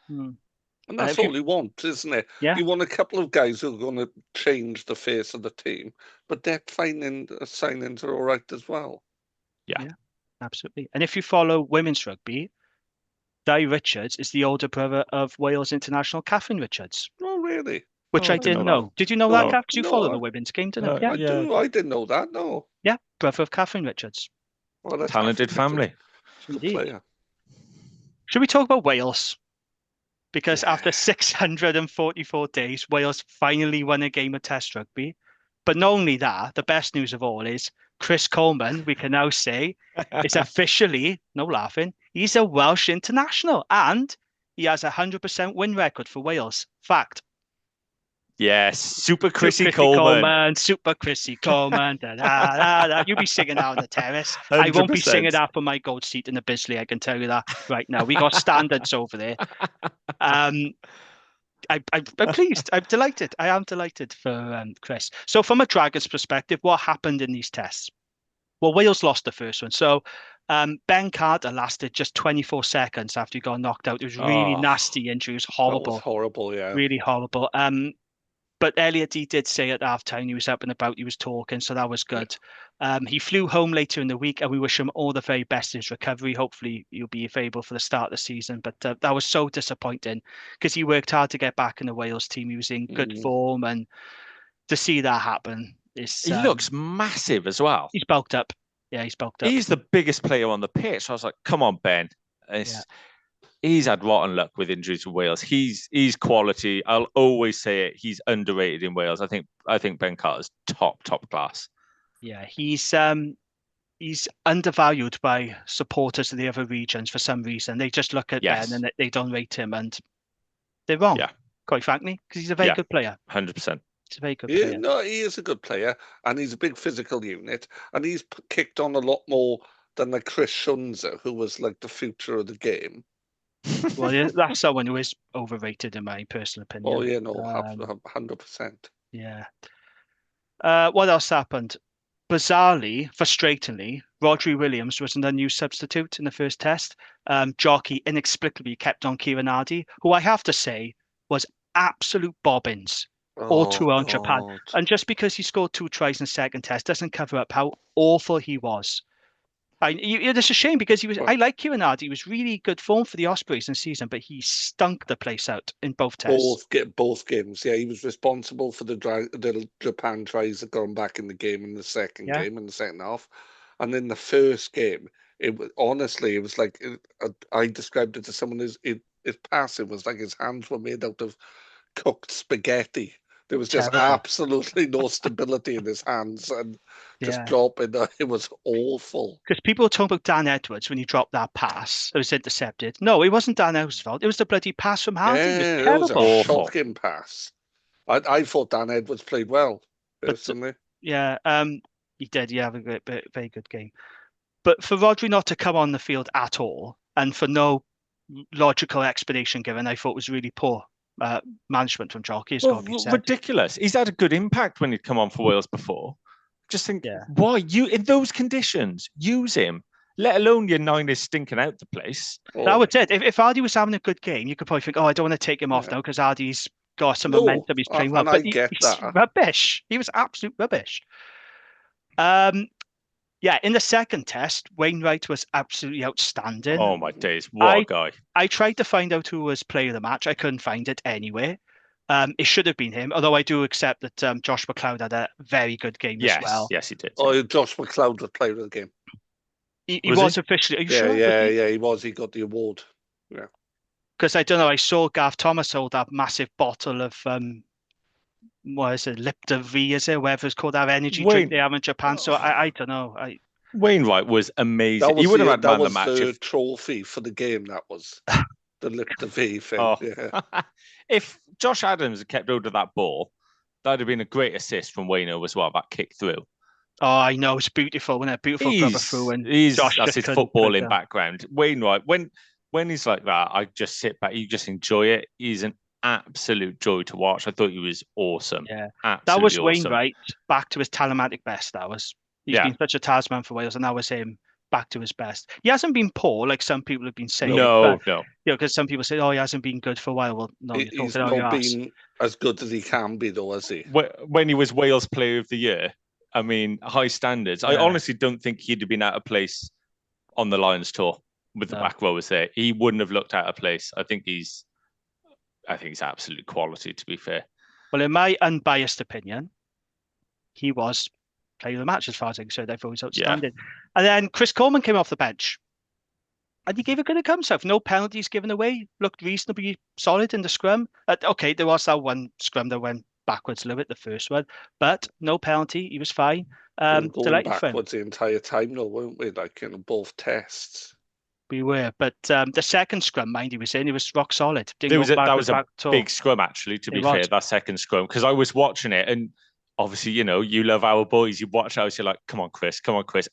And that's all you want, isn't it? Yeah. You want a couple of guys who are going to change the face of the team, but depth signings are all right as well. Yeah, absolutely. And if you follow women's rugby, Di Richards is the older brother of Wales international Catherine Richards. Oh, really? Which I didn't know. Did you know that, Kath? Because you follow the women's game, didn't you? I do. I didn't know that, no. Yeah, brother of Catherine Richards. Well, Talented family. Good player. Should we talk about Wales? Because Yeah. after 644 days, Wales finally won a game of Test rugby. But not only that, the best news of all is Chris Coleman, we can now say, is officially, no laughing, he's a Welsh international and he has a 100% win record for Wales. Fact. Yes, Super Chrissy Coleman. Super Chrissy Coleman. Da, da, da, da. You'll be singing that on the terrace. 100%. I won't be singing that from my gold seat in the Bisley, I can tell you that right now. We got standards over there. I'm pleased. I'm delighted. I am delighted for Chris. So from a Dragons perspective, what happened in these tests? Well, Wales lost the first one. So Ben Carter lasted just 24 seconds after he got knocked out. It was really nasty injury. It was horrible. That was horrible, yeah. Really horrible. But Elliot, he did say at halftime he was up and about, he was talking, so that was good. He flew home later in the week, and we wish him all the very best in his recovery. Hopefully, he'll be available for the start of the season. But that was so disappointing because he worked hard to get back in the Wales team. He was in good form, and to see that happen is. He looks massive as well. He's bulked up. Yeah, he's bulked up. He's the biggest player on the pitch. I was like, come on, Ben. He's had rotten luck with injuries to Wales. He's quality. I'll always say it. He's underrated in Wales. I think Ben Carter's top class. Yeah, he's undervalued by supporters of the other regions for some reason. They just look at Ben and they don't rate him, and they're wrong. Yeah, quite frankly, because he's a very good player. 100%. He's a very good player. No, he is a good player, and he's a big physical unit, and he's kicked on a lot more than like Chris Shunza, who was like the future of the game. Well, yeah, that's someone who is overrated in my personal opinion. Oh, yeah, no, 100%. Yeah. What else happened? Bizarrely, frustratingly, Rodri Williams was an unused substitute in the first test. Jockey inexplicably kept on Kieran Hardy, who I have to say was absolute bobbins all throughout Japan. And just because he scored 2 tries in the second test doesn't cover up how awful he was. It's a shame because I like Kieran Hardy. He was really good form for the Ospreys in season, but he stunk the place out in both tests. Both games, yeah. He was responsible for the Japan tries that got him back in the game in the second game, in the second half. And in the first game, it was like, I described it to someone as his passing was like his hands were made out of cooked spaghetti. There was just absolutely no stability in his hands and just dropping. It was awful. Because people were talking about Dan Edwards when he dropped that pass. It was intercepted. No, it wasn't Dan Edwards' fault. It was the bloody pass from Hardy. Yeah, it was a shocking pass. I thought Dan Edwards played well, personally. He did. He had a very good game. But for Rodri not to come on the field at all, and for no logical explanation given, I thought was really poor. Management from Jockey. Ridiculous. He's had a good impact when he'd come on for Wales before. Just think, why you in those conditions use him? Let alone your 9 is stinking out the place. That was it. If Hardy was having a good game, you could probably think, I don't want to take him off now because Hardy's got some momentum. He's playing well. But he's rubbish. He was absolute rubbish. In the second test, Wainwright was absolutely outstanding. Oh my days, what a guy. I tried to find out who was player of the match. I couldn't find it anywhere. It should have been him, although I do accept that Josh McLeod had a very good game as well. Yes, he did. Oh, Josh McLeod was player of the game. He was officially. Are you sure? Yeah, he was. He got the award. Yeah. Because I don't know, I saw Gav Thomas hold that massive bottle of what is it, Lipton V, is it? Whatever it's called, that energy drink they have in Japan. So I don't know. Wainwright was amazing. He would have had man of the match. That was the trophy for the game. That was the Lipton V thing. If Josh Adams had kept hold of that ball, that'd have been a great assist from Wayno as well. That kick through. Oh, I know, it's beautiful. When a beautiful rubber through, and that's his footballing background. Wainwright, when he's like that, I just sit back. You just enjoy it. He's an absolute joy to watch. I thought he was awesome. Yeah, that was Wainwright back to his Talamatic best. He's been such a Tasman for Wales, and that was him back to his best. He hasn't been poor like some people have been saying. No. Because some people say, he hasn't been good for a while. Well, no, he's not been as good as he can be, though, has he? When he was Wales Player of the Year, I mean, high standards. Yeah. I honestly don't think he'd have been out of place on the Lions tour with the back rowers there. He wouldn't have looked out of place. I think he's absolute quality, to be fair. Well, in my unbiased opinion, he was player of the match as far as I'm concerned. I thought he was outstanding. And then Chris Coleman came off the bench. And he gave a good account of himself. No penalties given away. Looked reasonably solid in the scrum. Okay, there was that one scrum that went backwards a little bit, the first one. But no penalty. He was fine. We were going Delighted for him. backwards the entire time, though, weren't we? Like, both tests. We were. But the second scrum, mind he was in, he was rock solid. That was a big scrum, actually, to be fair, that second scrum. Because I was watching it and obviously, you love our boys. You watch ours, you're like, come on, Chris.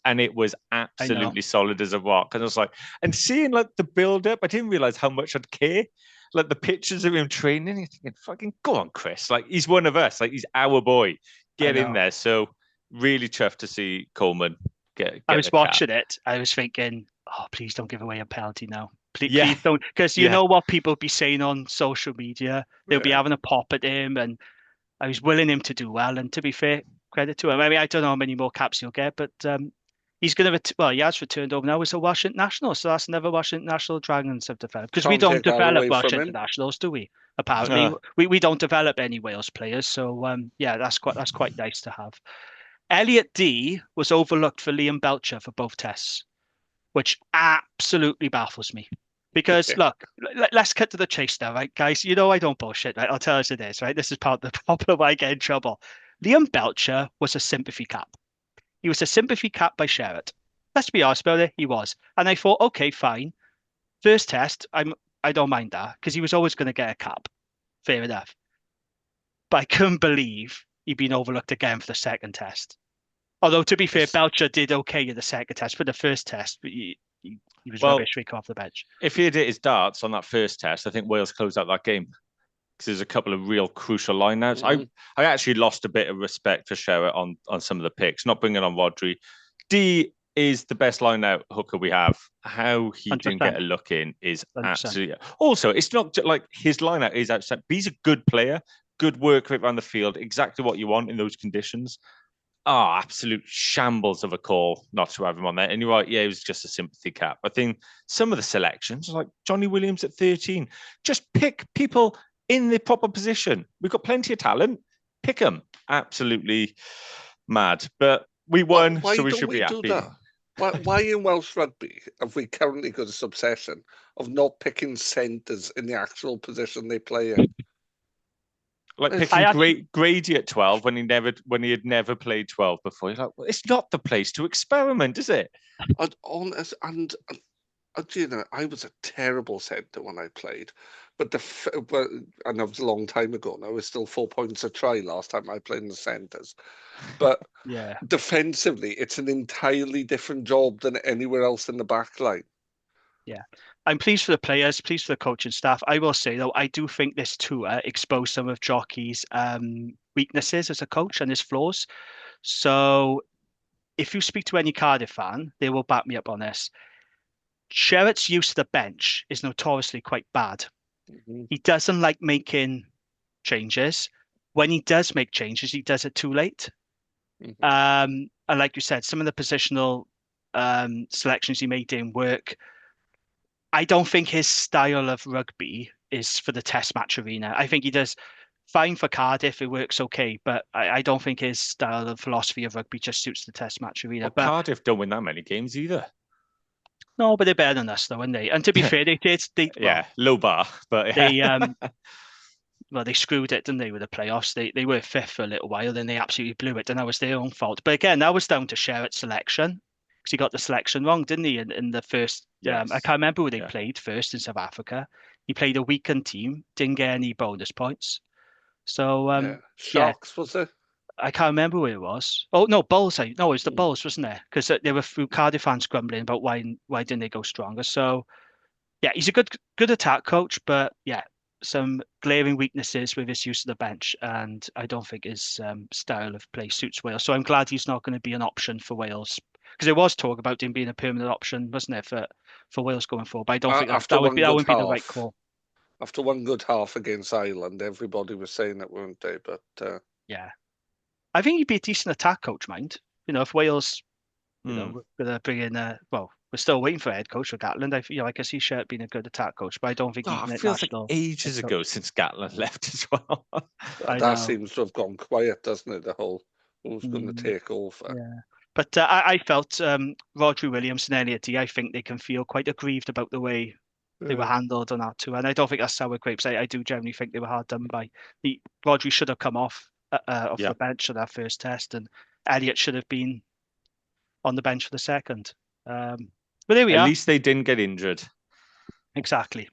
And it was absolutely solid as a rock. And I was like, and seeing like the build up, I didn't realize how much I'd care. Like the pictures of him training, you're thinking, fucking go on, Chris. Like he's one of us. Like he's our boy. Get in there. So really chuffed to see Coleman get I was watching it. I was thinking, oh, please don't give away a penalty now. Please don't. Because you know what people be saying on social media. They'll be having a pop at him, and I was willing him to do well, and to be fair, credit to him. I mean, I don't know how many more caps he'll get, but he's going to, he has returned over now as a Welsh international, so that's another Welsh international Dragons have developed. Because we don't develop Welsh internationals, do we? Apparently, we don't develop any Wales players, so that's quite nice to have. Elliot D was overlooked for Liam Belcher for both tests, which absolutely baffles me. Because look, let's cut to the chase now, right, guys? I don't bullshit, right? I'll tell us it is, right? This is part of the problem why I get in trouble. Liam Belcher was a sympathy cap. He was a sympathy cap by Sherratt. Let's be honest about it, he was. And I thought, okay, fine. First test, I don't mind that because he was always going to get a cap. Fair enough. But I couldn't believe he'd been overlooked again for the second test. Although to be fair, Belcher did okay in the second test. For the first test, he was rubbish week off the bench. If he had hit his darts on that first test, I think Wales closed out that game because there's a couple of real crucial lineouts. I actually lost a bit of respect for Sherratt on some of the picks, not bringing on Rodri. D is the best lineout hooker we have. How he 100%. Didn't get a look in is 100%. Absolutely. Also, it's not like his lineout is outstanding. He's a good player, good work rate around the field, exactly what you want in those conditions. Absolute shambles of a call not to have him on there. And you're right, it was just a sympathy cap. I think some of the selections, like Johnny Williams at 13, just pick people in the proper position. We've got plenty of talent. Pick them. Absolutely mad. But we won, so we should be happy. Why in Welsh rugby have we currently got this obsession of not picking centres in the actual position they play in? Like picking Grady at 12 when he had never played 12 before. You're like, well, it's not the place to experiment, is it? I was a terrible centre when I played, and that was a long time ago. Now it's still 4 points a try last time I played in the centres. But defensively, it's an entirely different job than anywhere else in the back line. Yeah. I'm pleased for the players, pleased for the coaching staff. I will say, though, I do think this tour exposed some of Jockey's weaknesses as a coach and his flaws. So if you speak to any Cardiff fan, they will back me up on this. Sherratt's use of the bench is notoriously quite bad. Mm-hmm. He doesn't like making changes. When he does make changes, he does it too late. Mm-hmm. And like you said, some of the positional selections he made didn't work. I don't think his style of rugby is for the test match arena. I think he does fine for Cardiff. It works okay, but I don't think his style of philosophy of rugby just suits the test match arena. Well, but Cardiff don't win that many games either. No, but they're better than us, though, aren't they? And to be fair, they low bar, but they screwed it, didn't they, with the playoffs? They were fifth for a little while, then they absolutely blew it, and that was their own fault. But again, that was down to Sherratt's selection. He got the selection wrong, didn't he? In the first, yes. I can't remember who they played first in South Africa. He played a weakened team, didn't get any bonus points. So, Sharks, was it? I can't remember where it was. Oh no, Bulls. No, it was the Bulls, wasn't it? Because there were Cardiff fans grumbling about why didn't they go stronger. So, he's a good attack coach, but some glaring weaknesses with his use of the bench, and I don't think his style of play suits Wales. So I'm glad he's not going to be an option for Wales. Because there was talk about him being a permanent option, wasn't it, for Wales going forward? But I don't think that wouldn't be the right call. After one good half against Ireland, everybody was saying it, weren't they? But I think he'd be a decent attack coach, mind. If Wales, we're going to bring in we're still waiting for a head coach for Gatland. I can see Sherratt being a good attack coach, but I don't think it feels like ages ago since Gatland left as well. That seems to have gone quiet, doesn't it? The whole who's going to take over. Yeah. But I felt Rodri Williams and Elliot D, I think they can feel quite aggrieved about the way they were handled on that too. And I don't think that's sour grapes. I do generally think they were hard done by. Rodri should have come off the bench for that first test, and Elliot should have been on the bench for the second. But there we are. At least they didn't get injured. Exactly.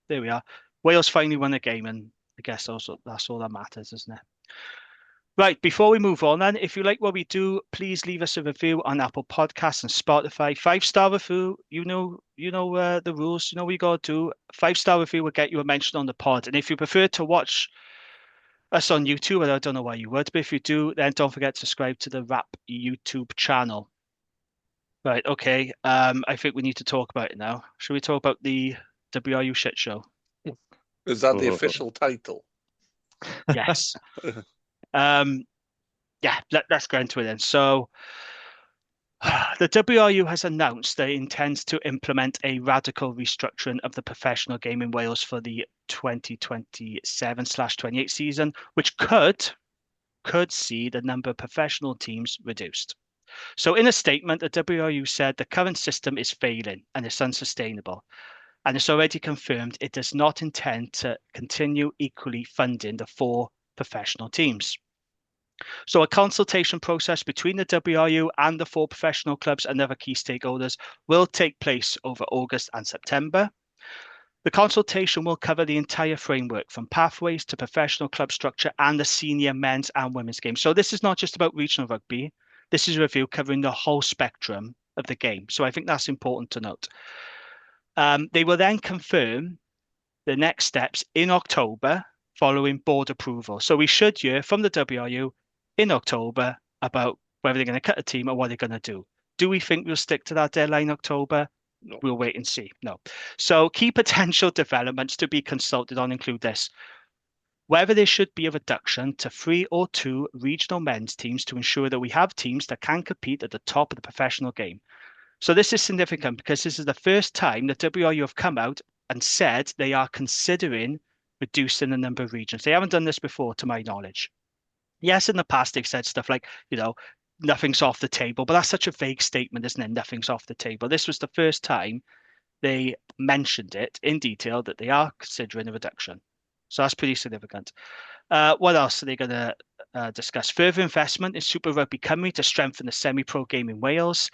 There we are. Wales finally won a game, and I guess also that's all that matters, isn't it? Right, before we move on then, if you like what we do, please leave us a review on Apple Podcasts and Spotify. 5-star review, you know the rules, you know what you got to do. 5-star review will get you a mention on the pod. And if you prefer to watch us on YouTube, and I don't know why you would, but if you do, then don't forget to subscribe to the Rap YouTube channel. Right, okay. I think we need to talk about it now. Should we talk about the WRU shit show? Is that the official title? Yes. Let's go into it then. So the WRU has announced that it intends to implement a radical restructuring of the professional game in Wales for the 2027/28 season, which could see the number of professional teams reduced. So in a statement, the WRU said the current system is failing and it's unsustainable. And it's already confirmed it does not intend to continue equally funding the 4 professional teams. So a consultation process between the WRU and the 4 professional clubs and other key stakeholders will take place over August and September. The consultation will cover the entire framework from pathways to professional club structure and the senior men's and women's game. So this is not just about regional rugby. This is a review covering the whole spectrum of the game. So I think that's important to note. They will then confirm the next steps in October following board approval. So we should hear from the WRU in October about whether they're going to cut a team or what they're going to do. Do we think we'll stick to that deadline October? No. We'll wait and see. No. So key potential developments to be consulted on include this. Whether there should be a reduction to 3 or 2 regional men's teams to ensure that we have teams that can compete at the top of the professional game. So this is significant because this is the first time the WRU have come out and said they are considering reducing the number of regions. They haven't done this before, to my knowledge. Yes, in the past, they've said stuff like, nothing's off the table, but that's such a vague statement, isn't it? Nothing's off the table. This was the first time they mentioned it in detail that they are considering a reduction. So that's pretty significant. What else are they going to discuss? Further investment in Super Rugby Cymru to strengthen the semi-pro game in Wales.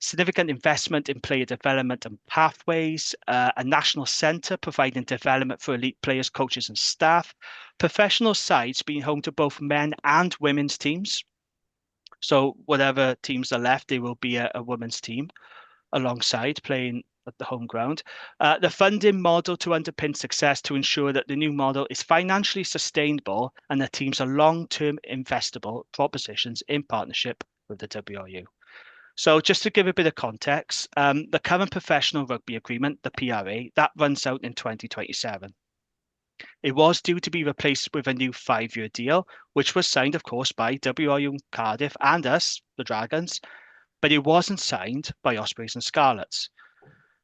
Significant investment in player development and pathways, a national centre providing development for elite players, coaches and staff, professional sides being home to both men and women's teams. So whatever teams are left, there will be a women's team alongside playing at the home ground. The funding model to underpin success to ensure that the new model is financially sustainable and the teams are long-term investable propositions in partnership with the WRU. So just to give a bit of context, the current professional rugby agreement, the PRA, that runs out in 2027. It was due to be replaced with a new 5-year deal, which was signed, of course, by WRU Cardiff and us, the Dragons, but it wasn't signed by Ospreys and Scarlets.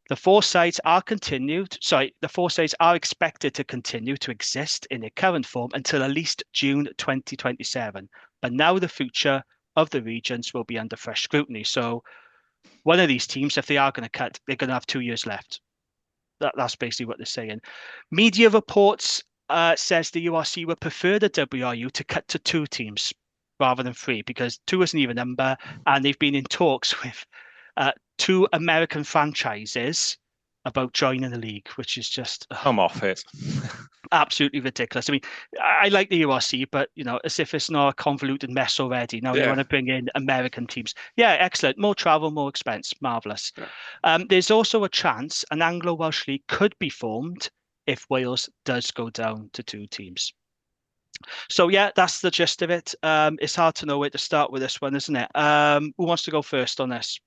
The 4 sides are expected to continue to exist in their current form until at least June 2027. But now the future of the regions will be under fresh scrutiny. So one of these teams, if they are going to cut, they're going to have 2 years left. That's basically what they're saying. Media reports says the URC would prefer the WRU to cut to 2 teams rather than 3 because 2 is an even number, and they've been in talks with 2 American franchises about joining the league, which is just come off it. Absolutely ridiculous. I mean, I like the URC, but as if it's not a convoluted mess already. Now you want to bring in American teams. Yeah, excellent. More travel, more expense. Marvelous. Yeah. There's also a chance an Anglo-Welsh league could be formed if Wales does go down to 2 teams. So yeah, that's the gist of it. It's hard to know where to start with this one, isn't it? Who wants to go first on this?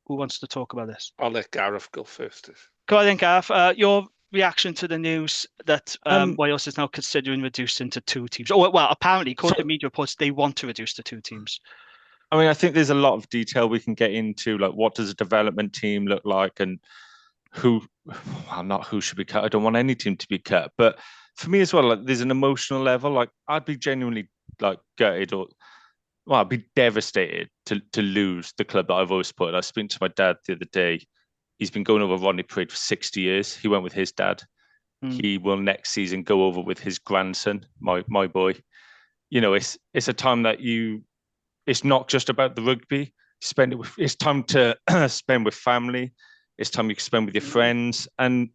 Who wants to talk about this? I'll let Gareth go first. Go ahead then, Gareth. Your reaction to the news that Wales is now considering reducing to 2 teams. Oh, well, apparently, according to media reports, they want to reduce to 2 teams. I mean, I think there's a lot of detail we can get into, like what does a development team look like and not who should be cut. I don't want any team to be cut. But for me as well, like there's an emotional level. Like I'd be genuinely like gutted or well, I'd be devastated to lose the club that I've always supported. I was speaking to my dad the other day. He's been going over Rodney Parade for 60 years. He went with his dad. He will next season go over with his grandson, my boy. It's a time that it's not just about the rugby. It's time to spend with family. It's time you can spend with your friends. And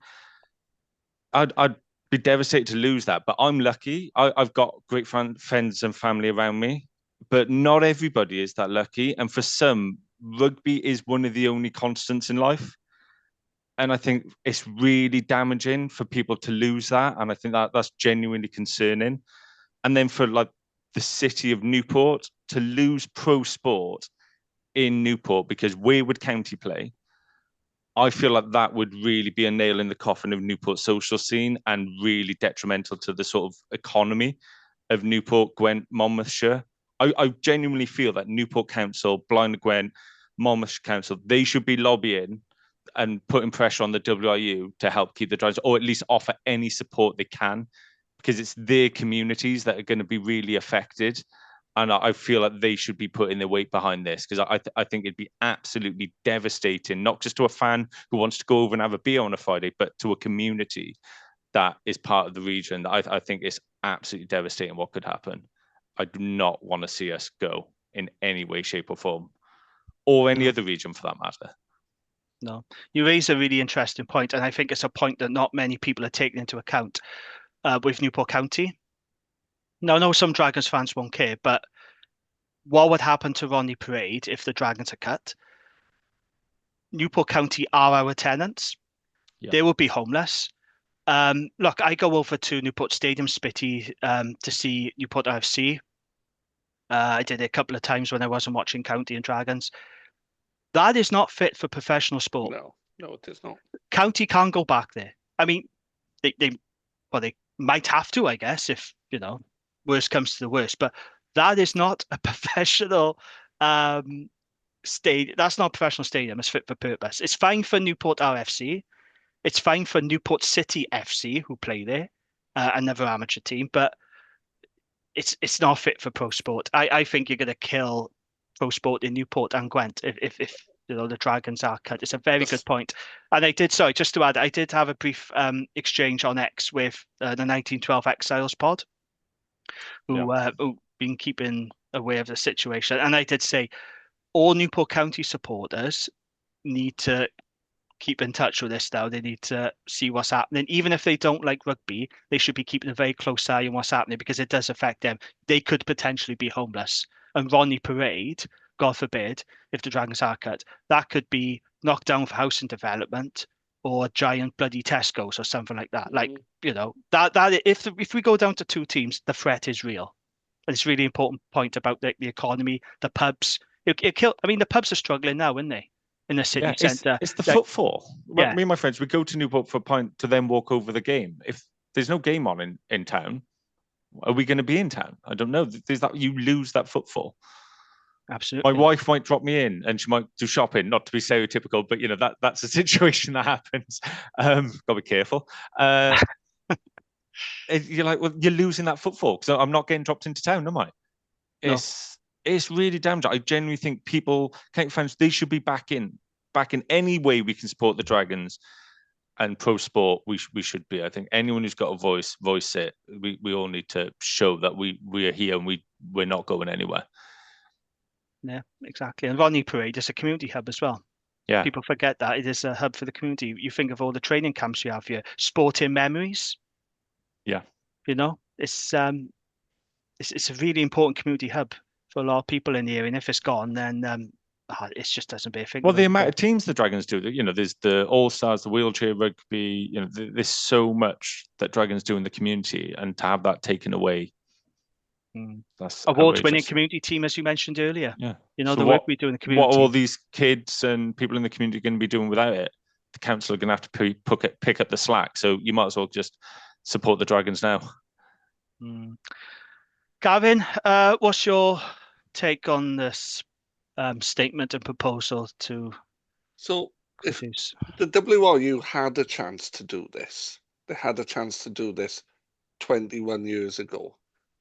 I'd be devastated to lose that. But I'm lucky. I've got great friends and family around me. But not everybody is that lucky. And for some, rugby is one of the only constants in life. And I think it's really damaging for people to lose that. And I think that's genuinely concerning. And then for like the city of Newport to lose pro sport in Newport because where would County play? I feel like that would really be a nail in the coffin of Newport's social scene and really detrimental to the sort of economy of Newport, Gwent, Monmouthshire. I genuinely feel that Newport Council, Blind Gwent, Monmouthshire Council, they should be lobbying and putting pressure on the WRU to help keep the drivers, or at least offer any support they can, because it's their communities that are going to be really affected. And I feel like they should be putting their weight behind this, because I think it'd be absolutely devastating, not just to a fan who wants to go over and have a beer on a Friday, but to a community that is part of the region. I think it's absolutely devastating what could happen. I do not want to see us go in any way, shape, or form, or any other region for that matter. No, you raise a really interesting point, and I think it's a point that not many people are taking into account with Newport County. Now, I know some Dragons fans won't care, but what would happen to Rodney Parade if the Dragons are cut? Newport County are our tenants. Yeah. They would be homeless. Look, I go over to Newport Stadium, Spitty, to see Newport RFC. I did it a couple of times when I wasn't watching County and Dragons. That is not fit for professional sport. No, it is not. County can't go back there. I mean, they might have to, I guess, if worst comes to the worst. But that is not a professional stadium. That's not a professional stadium. It's fit for purpose. It's fine for Newport RFC. It's fine for Newport City FC, who play there, another amateur team. But it's not fit for pro sport. I think you're going to kill pro sport in Newport and Gwent if the Dragons are cut. It's a very good point. And just to add, I did have a brief exchange on X with the 1912 Exiles pod, who been keeping aware of the situation. And I did say all Newport County supporters need to keep in touch with this now. They need to see what's happening. Even if they don't like rugby, they should be keeping a very close eye on what's happening, because it does affect them. They could potentially be homeless. And Rodney Parade, God forbid, if the Dragons are cut, that could be knocked down for housing development or giant bloody Tesco's or something like that. Like, that if we go down to two teams, the threat is real. And it's a really important point about the economy, the pubs. The pubs are struggling now, aren't they? In the city centre. It's the footfall. Yeah. Me and my friends, we go to Newport for a pint to then walk over the game. If there's no game on in town, are we going to be in town? I don't know. You lose that footfall. Absolutely. My wife might drop me in and she might do shopping, not to be stereotypical, but that's a situation that happens. Gotta be careful. You're like, well, you're losing that footfall, so I'm not getting dropped into town, am I? It's really damaging. I genuinely think County fans, they should be back in any way we can support the Dragons and pro sport. We should be. I think anyone who's got a voice it. We all need to show that we are here and we're not going anywhere. Yeah, exactly. And Rodney Parade is a community hub as well. Yeah, people forget that it is a hub for the community. You think of all the training camps you have here, sporting memories. Yeah, it's a really important community hub for a lot of people in the area. And if it's gone, then it just doesn't be a thing. Well, the amount of teams the Dragons do, there's the All Stars, the wheelchair rugby. There's so much that Dragons do in the community, and to have that taken away. That's award-winning community team, as you mentioned earlier. Yeah, the work we do in the community. What are all these kids and people in the community going to be doing without it? The council are going to have to pick up the slack. So you might as well just support the Dragons now. Gavin, what's your take on this statement and proposal to? So, if the WRU had a chance to do this, they had a chance to do this 21 years ago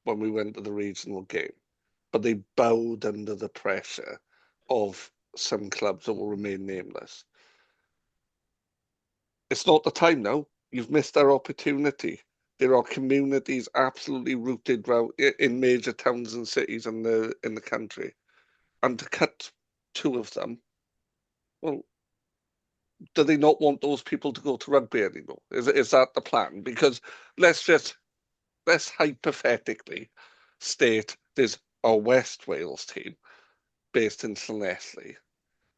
when we went to the regional game. but they bowed under the pressure of some clubs that will remain nameless. It's not the time now. You've missed our opportunity. There are communities absolutely rooted in major towns and cities in the country, and to cut 2 of them, well, do they not want those people to go to rugby anymore? Is that the plan? Because let's hypothetically state there's a West Wales team based in Llanelli,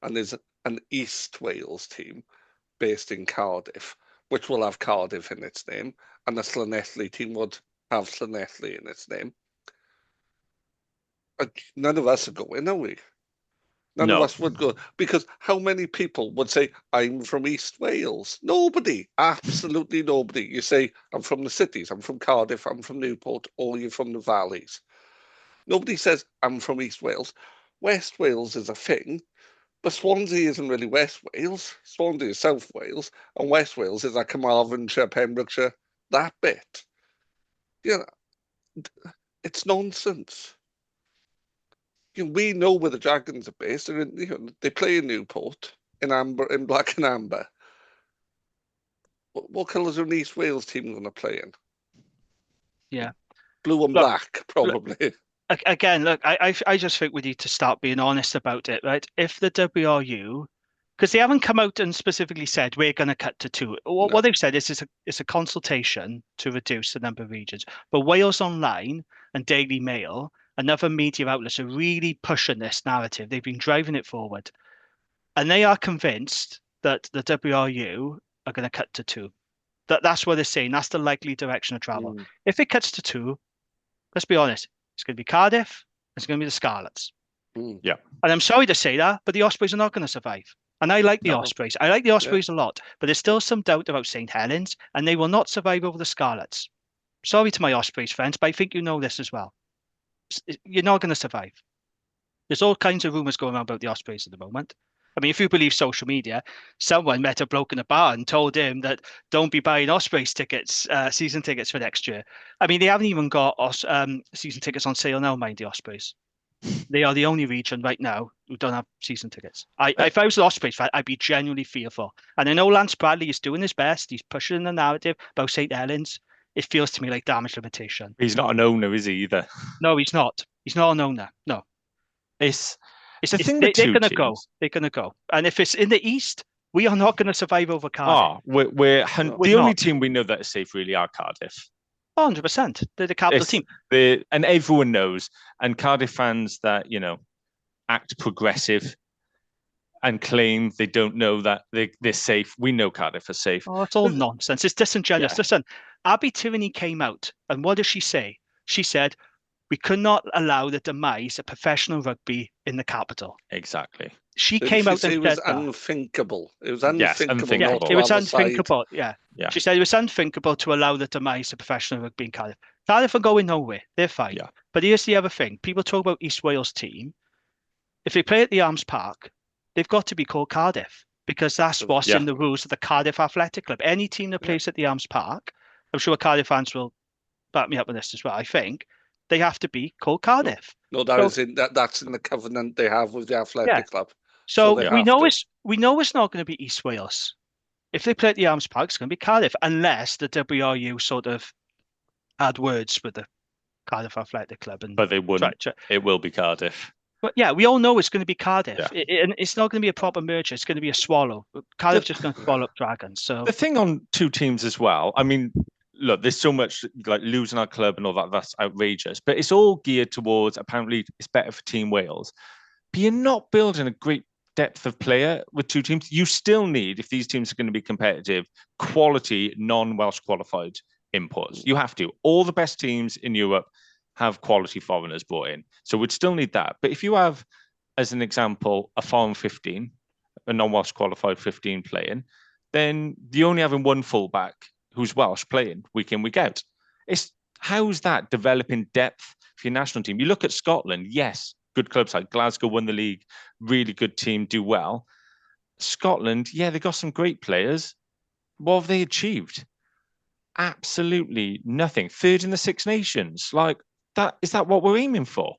and there's an East Wales team based in Cardiff, which will have Cardiff in its name, and the Llanelli team would have Llanelli in its name. None of us are going, are we? None of us would go, because how many people would say, I'm from East Wales? Nobody, absolutely nobody. You say, I'm from the cities, I'm from Cardiff, I'm from Newport, or you're from the valleys. Nobody says, I'm from East Wales. West Wales is a thing, but Swansea isn't really West Wales. Swansea is South Wales, and West Wales is like Carmarthenshire, Pembrokeshire, that bit. It's nonsense. We know where the Dragons are based. They play in Newport, in black and amber. What colours are an East Wales team going to play in? Yeah. Blue and black, probably. Again, look, I just think we need to start being honest about it, right? If the WRU, because they haven't come out and specifically said we're going to cut to 2. What they've said is it's a consultation to reduce the number of regions. But Wales Online and Daily Mail and other media outlets are really pushing this narrative. They've been driving it forward. And they are convinced that the WRU are going to cut to 2. That's what they're saying. That's the likely direction of travel. If it cuts to 2, let's be honest, it's going to be Cardiff, it's going to be the Scarlets. Yeah. And I'm sorry to say that, but the Ospreys are not going to survive. And I like the Ospreys. I like the Ospreys a lot, but there's still some doubt about St. Helens, and they will not survive over the Scarlets. Sorry to my Ospreys friends, but I think you know this as well. You're not going to survive. There's all kinds of rumours going on about the Ospreys at the moment. I mean, if you believe social media, someone met a bloke in a bar and told him that don't be buying Ospreys tickets, season tickets for next year. I mean, they haven't even got season tickets on sale now, mind the Ospreys. They are the only region right now who don't have season tickets. If I was an Ospreys fan, I'd be genuinely fearful. And I know Lance Bradley is doing his best. He's pushing the narrative about St. Helens. It feels to me like damage limitation. He's not an owner, is he, either? No, he's not. He's not an owner. No. They're going to go. They're going to go. And if it's in the East, we are not going to survive over Cardiff. The only team we know that is safe really are Cardiff. 100%. They're the capital team. And everyone knows. And Cardiff fans that, act progressive and claim they don't know that they're safe. We know Cardiff are safe. Oh, it's all nonsense. It's disingenuous. Yeah. Listen, Abby Tierney came out, and what did she say? She said, we could not allow the demise of professional rugby in the capital. Exactly. She came out and said it was unthinkable. It was unthinkable. Yes, it was unthinkable. Yeah. She said it was unthinkable to allow the demise of professional rugby in Cardiff. Cardiff are going nowhere. They're fine. Yeah. But here's the other thing. People talk about East Wales team. If they play at the Arms Park, they've got to be called Cardiff because that's what's in the rules of the Cardiff Athletic Club. Any team that plays at the Arms Park, I'm sure Cardiff fans will back me up on this as well, I think, they have to be called Cardiff. No, that's in the covenant they have with the Athletic Club. So we know it's not going to be East Wales. If they play at the Arms Park, it's going to be Cardiff, unless the WRU sort of had words with the Cardiff Athletic Club. But they wouldn't. It will be Cardiff. But yeah, we all know it's going to be Cardiff. Yeah. And it's not going to be a proper merger. It's going to be a swallow. Cardiff's just going to swallow up Dragons. So the thing on 2 teams as well, I mean, look, there's so much like losing our club and all that. That's outrageous. But it's all geared towards, apparently, it's better for Team Wales. But you're not building a great depth of player with 2 teams. You still need, if these teams are going to be competitive, quality non-Welsh qualified imports. You have to. All the best teams in Europe have quality foreigners brought in. So we'd still need that. But if you have, as an example, a foreign 15, a non-Welsh qualified 15 playing, then you only having one fullback who's Welsh playing week in, week out. How's that developing depth for your national team? You look at Scotland, yes, good clubs like Glasgow won the league, really good team, do well. Scotland, yeah, they got some great players. What have they achieved? Absolutely nothing. 3rd in the Six Nations. Like, is that what we're aiming for?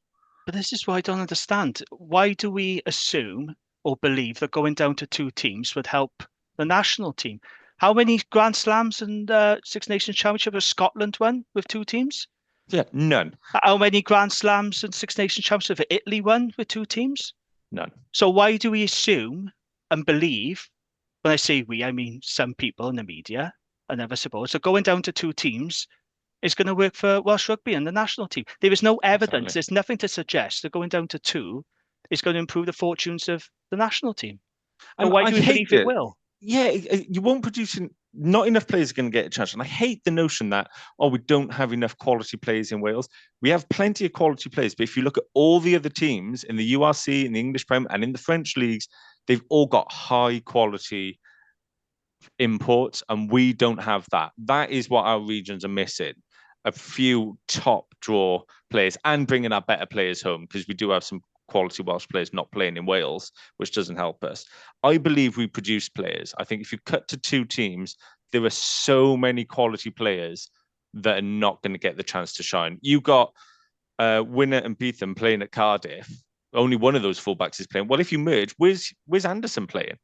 But this is what I don't understand. Why do we assume or believe that going down to 2 teams would help the national team? How many Grand Slams and Six Nations Championship has Scotland won with 2 teams? Yeah, none. How many Grand Slams and Six Nations Championship have Italy won with 2 teams? None. So why do we assume and believe, when I say we, I mean some people in the media, I never suppose, that going down to 2 teams is going to work for Welsh Rugby and the national team? There is no evidence, Exactly. there's nothing to suggest that going down to 2 is going to improve the fortunes of the national team. But And why I do we hate believe it will? Yeah, you won't produce. Not enough players are going to get a chance. And I hate the notion that, we don't have enough quality players in Wales. We have plenty of quality players. But if you look at all the other teams in the URC, in the English Premier, and in the French leagues, they've all got high quality imports, and we don't have that. That is what our regions are missing. A few top draw players and bringing our better players home, because we do have some quality Welsh players not playing in Wales, which doesn't help us. I believe we produce players. I think if you cut to 2 teams, there are so many quality players that are not going to get the chance to shine. You got Winner and Beetham playing at Cardiff. Only one of those fullbacks is playing. Well, if you merge, where's Anderson playing?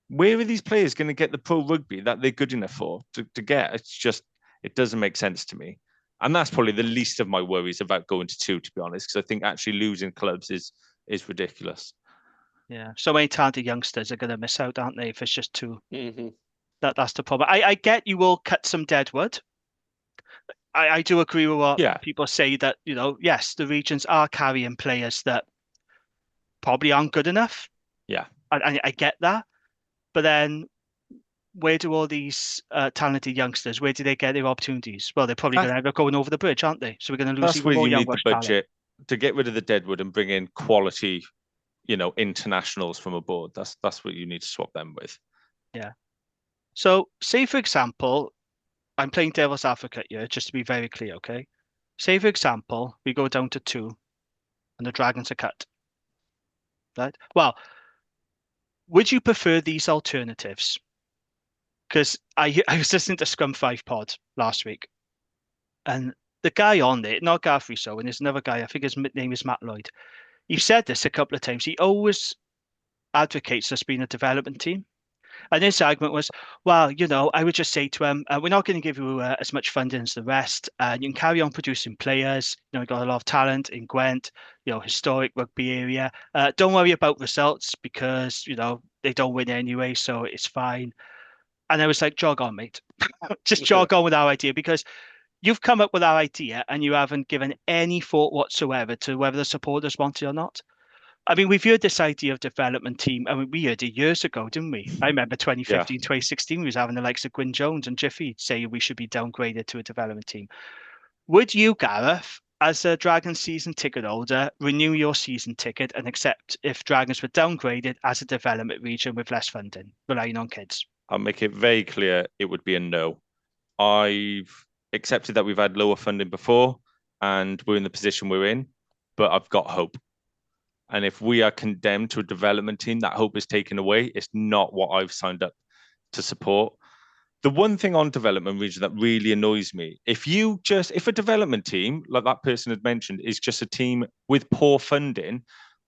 Where are these players going to get the pro rugby that they're good enough for to get? It's just, it doesn't make sense to me. And that's probably the least of my worries about going to 2, to be honest, because I think actually losing clubs is ridiculous. Yeah, so many talented youngsters are going to miss out, aren't they, if it's just 2? Mm-hmm. That's the problem. I get you will cut some dead wood. I do agree with what people say, that, yes, the regions are carrying players that probably aren't good enough. Yeah. I get that. But then where do all these talented youngsters, where do they get their opportunities? Well, they're probably going to end up going over the bridge, aren't they? So we're going to lose That's even where more you young need the Welsh budget talent. to get rid of the deadwood and bring in quality, internationals from abroad. That's what you need to swap them with. Yeah. So say, for example, I'm playing devil's advocate here, just to be very clear, okay? Say, for example, we go down to 2 and the Dragons are cut, right? Well, would you prefer these alternatives? Because I was listening to Scrum 5 Pod last week, and the guy on it, not Gareth Riso, and there's another guy, I think his name is Matt Lloyd. He said this a couple of times. He always advocates us being a development team. And his argument was, well, I would just say to him, we're not going to give you as much funding as the rest. You can carry on producing players. We've got a lot of talent in Gwent, historic rugby area. Don't worry about results because, they don't win anyway, so it's fine. And I was like, jog on, mate. Just jog on with our idea, because you've come up with our idea and you haven't given any thought whatsoever to whether the supporters want it or not. I mean, we've heard this idea of development team. I mean, we heard it years ago, didn't we? I remember 2015, 2016, we was having the likes of Gwyn Jones and Jiffy say we should be downgraded to a development team. Would you, Gareth, as a Dragons season ticket holder, renew your season ticket and accept if Dragons were downgraded as a development region with less funding, relying on kids? I'll make it very clear it would be a no. I've accepted that we've had lower funding before and we're in the position we're in, but I've got hope. And if we are condemned to a development team, that hope is taken away. It's not what I've signed up to support. The one thing on development region that really annoys me, if a development team, like that person had mentioned, is just a team with poor funding,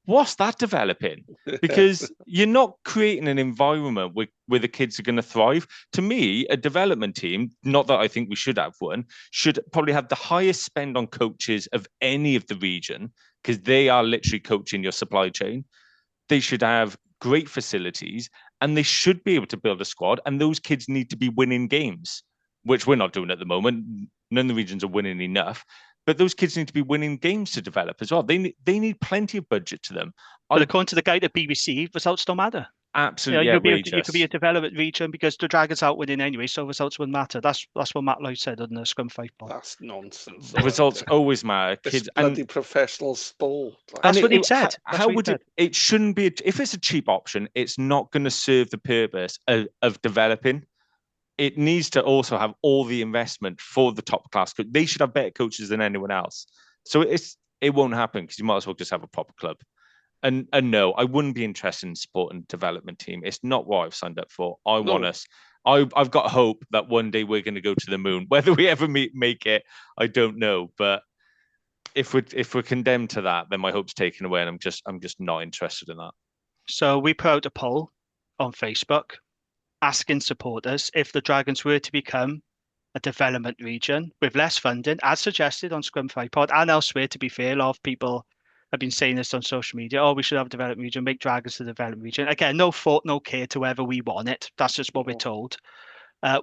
what's that developing? Because you're not creating an environment where the kids are going to thrive. To me, a development team, not that I think we should have one, should probably have the highest spend on coaches of any of the region, because they are literally coaching your supply chain. They should have great facilities and they should be able to build a squad. And those kids need to be winning games, which we're not doing at the moment. None of the regions are winning enough. But those kids need to be winning games to develop as well. They need plenty of budget to them. But according to the guy at BBC, results don't matter. Absolutely outrageous. You could be a development region because the Dragons aren't winning anyway, so results wouldn't matter. That's what Matt Lloyd said on the Scrum 5 Pod. That's nonsense. Results always matter. It's bloody professional sport. That's what he said. It shouldn't be, if it's a cheap option, it's not going to serve the purpose of developing. It needs to also have all the investment for the top class. They should have better coaches than anyone else. So it won't happen because you might as well just have a proper club. And no, I wouldn't be interested in supporting development team. It's not what I've signed up for. I've got hope that one day we're going to go to the moon. Whether we ever make it, I don't know. But if we're condemned to that, then my hope's taken away, and I'm just not interested in that. So we put out a poll on Facebook asking supporters if the Dragons were to become a development region with less funding, as suggested on Scrum 5 Pod and elsewhere, to be fair. A lot of people have been saying this on social media. Oh, we should have a development region, make Dragons the development region. Again, no fault, no care to whether we want it. That's just what we're told.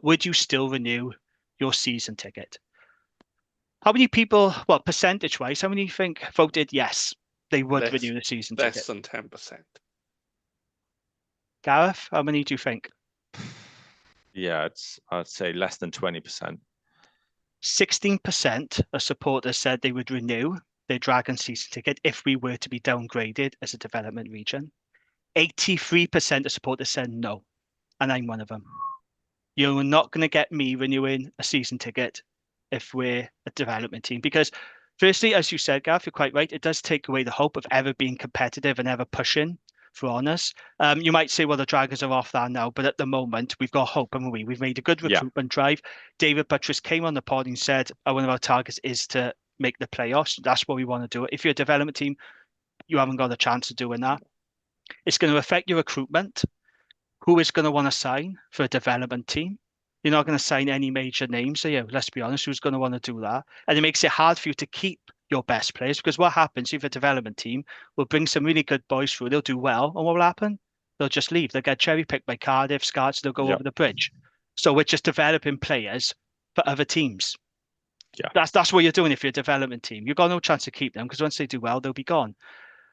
Would you still renew your season ticket? How many people, well, percentage-wise, how many you think voted yes, they would renew the season ticket? Less than 10%. Gareth, how many do you think? Yeah, I'd say less than 20%. 16% of supporters said they would renew their Dragon season ticket if we were to be downgraded as a development region. 83% of supporters said no, and I'm one of them. You're not going to get me renewing a season ticket if we're a development team, because firstly, as you said, Gareth, you're quite right, it does take away the hope of ever being competitive and ever pushing for honours. You might say, well, the Dragons are off that now, but at the moment, we've got hope, haven't we? We've made a good recruitment drive. David Buttress came on the pod and said, one of our targets is to make the playoffs. That's what we want to do. If you're a development team, you haven't got a chance of doing that. It's going to affect your recruitment. Who is going to want to sign for a development team? You're not going to sign any major names, are you? Let's be honest, who's going to want to do that? And it makes it hard for you to keep your best players, because what happens if a development team will bring some really good boys through, they'll do well, and what will happen? They'll just leave. They'll get cherry picked by Cardiff, Scarts, they'll go over the bridge. So we're just developing players for other teams. Yeah, that's what you're doing if you're a development team. You've got no chance to keep them, because once they do well, they'll be gone.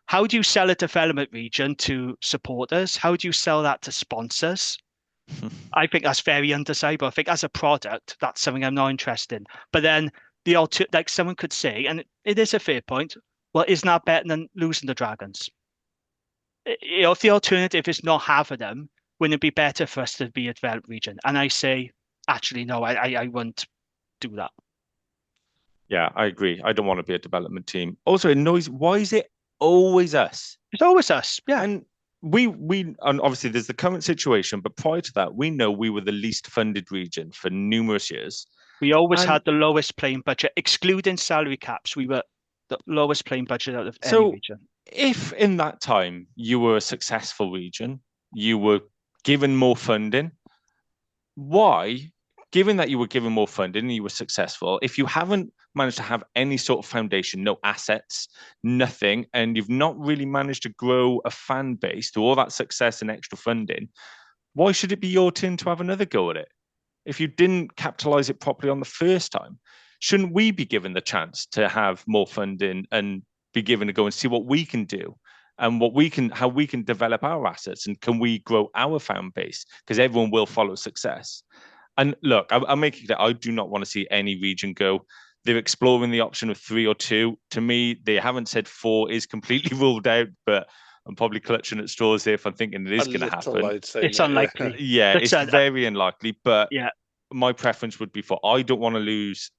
How do you sell a development region to supporters? How do you sell that to sponsors? I think that's very undesirable. I think as a product, that's something I'm not interested in. But then like someone could say, and it is a fair point, well, isn't that better than losing the Dragons? If the alternative is not having them, wouldn't it be better for us to be a developed region? And I say, actually, no, I wouldn't do that. Yeah, I agree. I don't want to be a development team. Also, it annoys. Why is it always us? It's always us. Yeah. And and obviously there's the current situation, but prior to that, we know we were the least funded region for numerous years. We always had the lowest playing budget, excluding salary caps. We were the lowest playing budget out of any region. If in that time you were a successful region, you were given more funding, why, given that you were given more funding and you were successful, if you haven't managed to have any sort of foundation, no assets, nothing, and you've not really managed to grow a fan base through all that success and extra funding, why should it be your turn to have another go at it? If you didn't capitalize it properly on the first time, shouldn't we be given the chance to have more funding and be given a go and see what we can do and how we can develop our assets, and can we grow our fan base? Because everyone will follow success. And look, I'm making that I do not want to see any region go. They're exploring the option of 3 or 2. To me, they haven't said 4 is completely ruled out, but I'm probably clutching at straws here if I'm thinking it is going to happen. It's unlikely. Yeah, it's very unlikely. But my preference would be I don't want to lose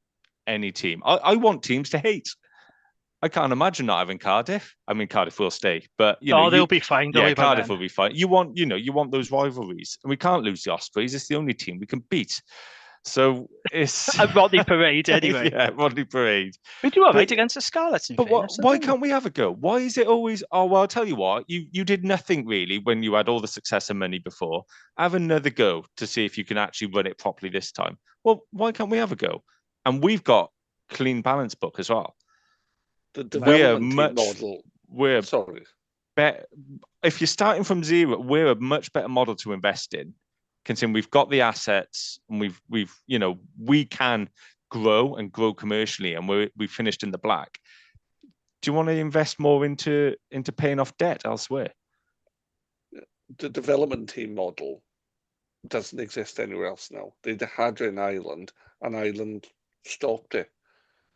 any team. I want teams to hate. I can't imagine not having Cardiff. I mean, Cardiff will stay, but they'll be fine. Cardiff will be fine. You want those rivalries, and we can't lose the Ospreys. It's the only team we can beat. So it's Rodney Parade anyway. Yeah, Rodney Parade. We do all right against the Scarlets. But why can't we have a go? Why is it always? Oh well, I'll tell you what. You did nothing really when you had all the success and money before. Have another go to see if you can actually run it properly this time. Well, why can't we have a go? And we've got clean balance book as well. The development model. If you're starting from zero, we're a much better model to invest in. Considering we've got the assets and we can grow commercially, and we've finished in the black. Do you want to invest more into paying off debt elsewhere? The development team model doesn't exist anywhere else now. They had it in Ireland, and Ireland stopped it.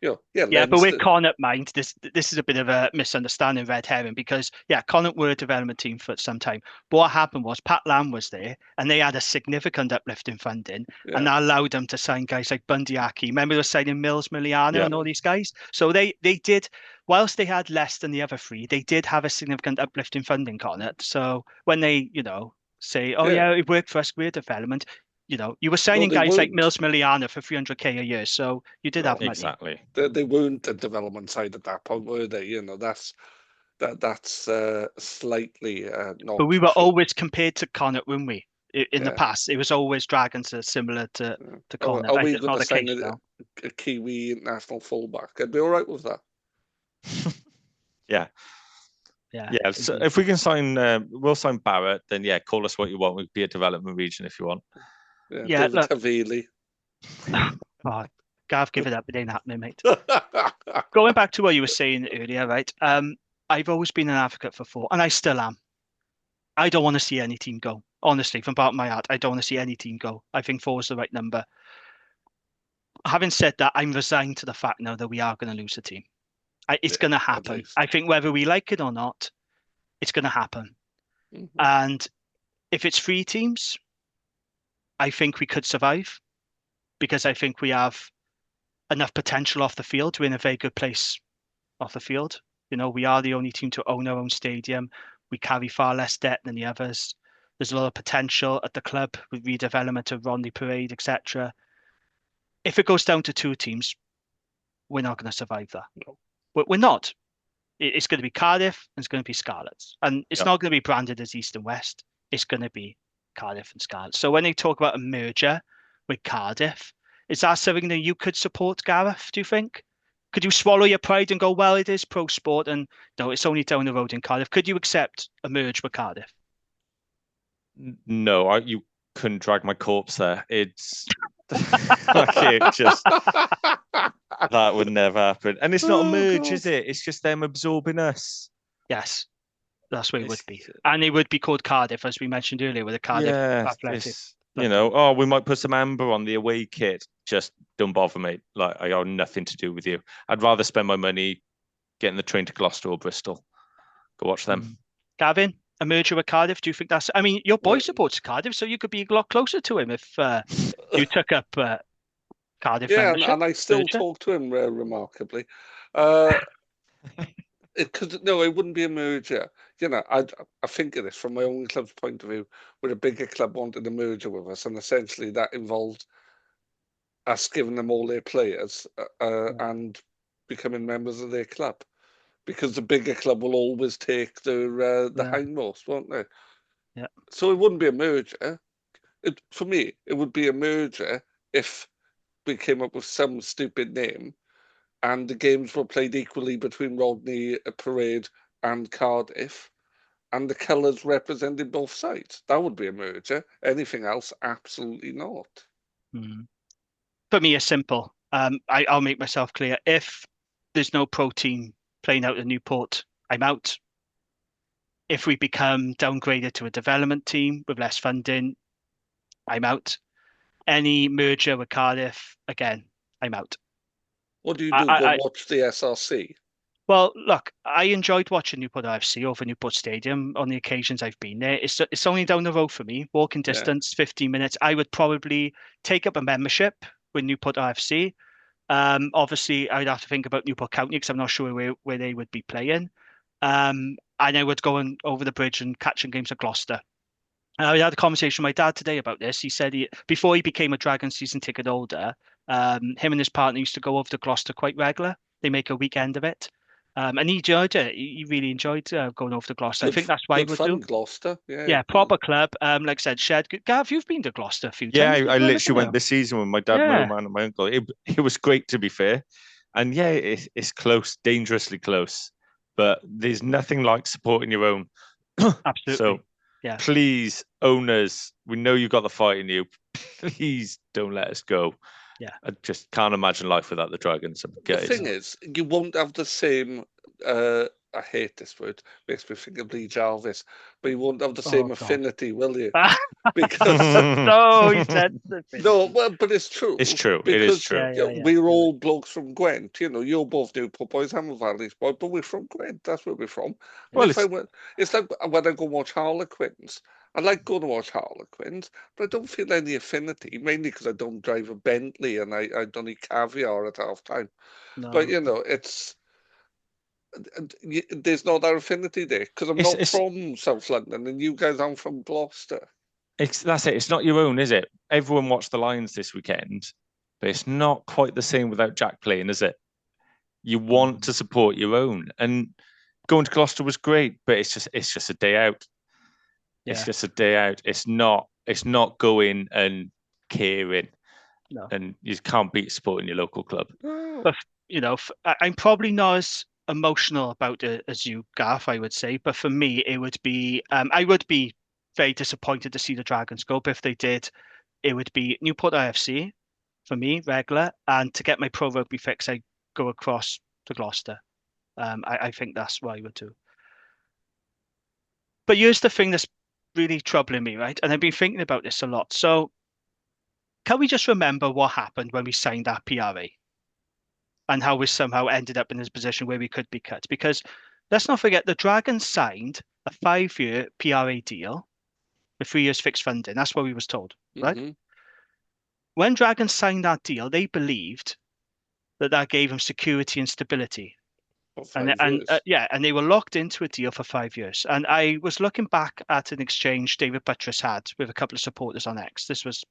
But with Connacht mind, this is a bit of a misunderstanding, red herring, because Connacht were a development team for some time. But what happened was Pat Lam was there, and they had a significant uplift in funding, and that allowed them to sign guys like Bundyaki. Remember they were signing Mills, Miliano, and all these guys. So they did, whilst they had less than the other 3, they did have a significant uplift in funding, Connacht. So when they say, it worked for us, we're development. you were signing they guys like weren't. Mills Miliana for 300k a year, so you did have money. Exactly. They weren't a development side at that point, were they? That's slightly not But we were true. always compared to Connacht, weren't we? In the Yeah. past, it was always Dragons are similar to Connacht. Are we It's going not to the sign case now. a Kiwi international fullback? I'd be all right with that. Yeah. Yeah. So if we can sign, we'll sign Barrett. Then call us what you want. We'll be a development region if you want. Yeah, David look. Havili. Oh, Gav, give it up. It ain't happening, mate. Going back to what you were saying earlier, right? I've always been an advocate for 4, and I still am. I don't want to see any team go. Honestly, from bottom of my heart, I don't want to see any team go. I think 4 is the right number. Having said that, I'm resigned to the fact now that we are going to lose a team. It's going to happen. I think whether we like it or not, it's going to happen. Mm-hmm. And if it's 3 teams, I think we could survive because I think we have enough potential off the field. We're in a very good place off the field. We are the only team to own our own stadium. We carry far less debt than the others. There's a lot of potential at the club with redevelopment of Rodney Parade, etc. If it goes down to 2 teams, we're not going to survive that. No. We're not. It's going to be Cardiff and it's going to be Scarlets. And it's not going to be branded as East and West. It's going to be Cardiff and Scarlets. So when they talk about a merger with Cardiff, is that something that you could support, Gareth, do you think? Could you swallow your pride and go, well, it is pro sport and no, it's only down the road in Cardiff. Could you accept a merge with Cardiff? No, you couldn't drag my corpse there. It's that would never happen. And it's not a merge, is it? It's just them absorbing us. Yes, that's what it would be. And it would be called Cardiff, as we mentioned earlier, with a Cardiff Athletic. We might put some amber on the away kit. Just don't bother, mate. Like, I got nothing to do with you. I'd rather spend my money getting the train to Gloucester or Bristol. Go watch them. Gavin, a merger with Cardiff, do you think that's... I mean, your boy supports Cardiff, so you could be a lot closer to him if you took up Cardiff membership. And I still talk to him remarkably. It wouldn't be a merger. I think of this from my own club's point of view, where a bigger club wanted a merger with us, and essentially that involved us giving them all their players and becoming members of their club, because the bigger club will always take the hindmost, won't they? Yeah. So it wouldn't be a merger. For me, it would be a merger if we came up with some stupid name and the games were played equally between Rodney Parade and Cardiff, and the colours represented both sides. That would be a merger. Anything else, absolutely not. For me, it's simple. I'll make myself clear. If there's no pro team playing out at Newport, I'm out. If we become downgraded to a development team with less funding, I'm out. Any merger with Cardiff, again, I'm out. What do you do? Go watch the SRC? Well, look, I enjoyed watching Newport RFC over Newport Stadium on the occasions I've been there. It's only down the road for me, walking distance, 15 minutes. I would probably take up a membership with Newport RFC. Obviously, I'd have to think about Newport County because I'm not sure where they would be playing. And I would go over the bridge and catching games at Gloucester. I had a conversation with my dad today about this. He said before he became a Dragon season ticket holder, him and his partner used to go over to Gloucester quite regular. They make a weekend of it. And he enjoyed it. He really enjoyed going over to Gloucester. I think that's why he would do. Gloucester, yeah, proper club. Like I said, shared. Gav, you've been to Gloucester a few times. Yeah, I literally went this season with my dad, my old man, and my uncle. It was great, to be fair. And it's close, dangerously close. But there's nothing like supporting your own. Absolutely. So please, owners, we know you've got the fight in you. Please don't let us go. Yeah, I just can't imagine life without the Dragons. The thing is, you won't have the same. I hate this word; makes me think of Lee Jarvis. But you won't have the same affinity, will you? Because he said no. Well, but it's true. It's true. Because, it is true. We're all blokes from Gwent. You're both Newport boys. I'm a Valley's boy, but we're from Gwent. That's where we're from. Well, it's like when I go watch Harlequins. I like going to watch Harlequins, but I don't feel any affinity, mainly because I don't drive a Bentley and I don't eat caviar at half time. No. But, there's no that affinity there because I'm not from South London and you guys aren't from Gloucester. That's it. It's not your own, is it? Everyone watched the Lions this weekend, but it's not quite the same without Jack playing, is it? You want to support your own, and going to Gloucester was great, but it's just a day out. It's Yeah. just a day out. It's not going and caring, No. and you can't beat supporting your local club. But I'm probably not as emotional about it as you, Garth, I would say. But for me, it would be I would be very disappointed to see the Dragons go. But if they did, it would be Newport IFC for me, regular. And to get my pro rugby fix, I go across to Gloucester. I think that's what I would do. But here's the thing that's really troubling me, right? And I've been thinking about this a lot. So can we just remember what happened when we signed that PRA and how we somehow ended up in this position where we could be cut? Because let's not forget the Dragons signed a 5-year PRA deal with 3 years fixed funding. That's what we was told, right? Mm-hmm. When Dragons signed that deal, they believed that gave them security and stability. And they were locked into a deal for 5 years. And I was looking back at an exchange David Buttress had with a couple of supporters on X. This was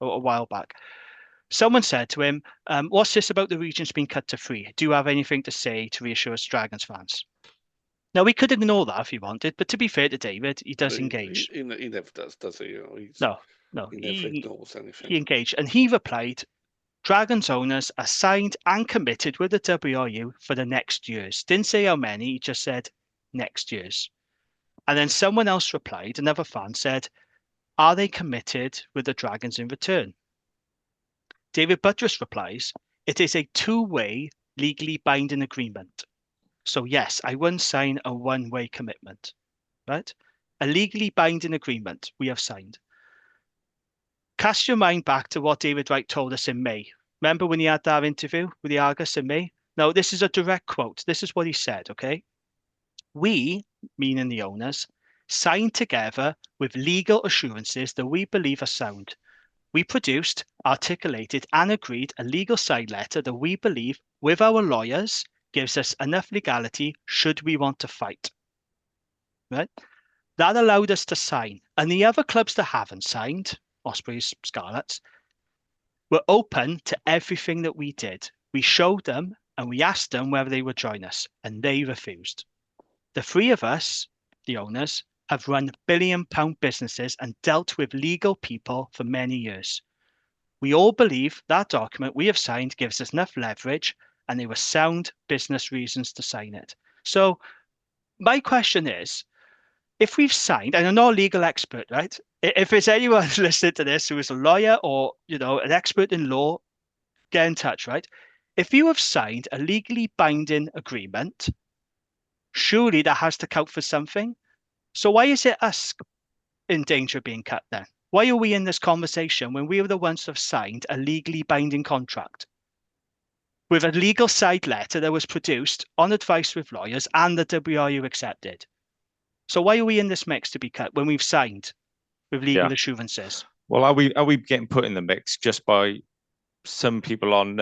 a while back. Someone said to him, what's this about the regions being cut to 3? Do you have anything to say to reassure us Dragons fans? Now, we could ignore that if he wanted, but to be fair to David, he does engage. He never does he? No, he never ignores anything. He engaged, and he replied, Dragons owners are signed and committed with the WRU for the next years. Didn't say how many, he just said next years. And then someone else replied, another fan said, are they committed with the Dragons in return? David Buttress replies, it is a two-way legally binding agreement. So yes, I wouldn't sign a one-way commitment, right? A legally binding agreement we have signed. Cast your mind back to what David Wright told us in May. Remember when he had that interview with the Argus in May? Now, this is a direct quote. This is what he said, okay? We, meaning the owners, signed together with legal assurances that we believe are sound. We produced, articulated, and agreed a legal side letter that we believe, with our lawyers, gives us enough legality should we want to fight. Right? That allowed us to sign. And the other clubs that haven't signed, Ospreys, Scarlets, were open to everything that we did. We showed them and we asked them whether they would join us, and they refused. The three of us, the owners, have run billion-pound businesses and dealt with legal people for many years. We all believe that document we have signed gives us enough leverage, and there were sound business reasons to sign it. So my question is, if we've signed, and I'm not a legal expert, right? If there's anyone listening to this who is a lawyer or, an expert in law, get in touch, right? If you have signed a legally binding agreement, surely that has to count for something. So why is it us in danger of being cut then? Why are we in this conversation when we were the ones who have signed a legally binding contract with a legal side letter that was produced on advice with lawyers and the WRU accepted? So why are we in this mix to be cut when we've signed with legal assurances? Well, are we getting put in the mix just by some people on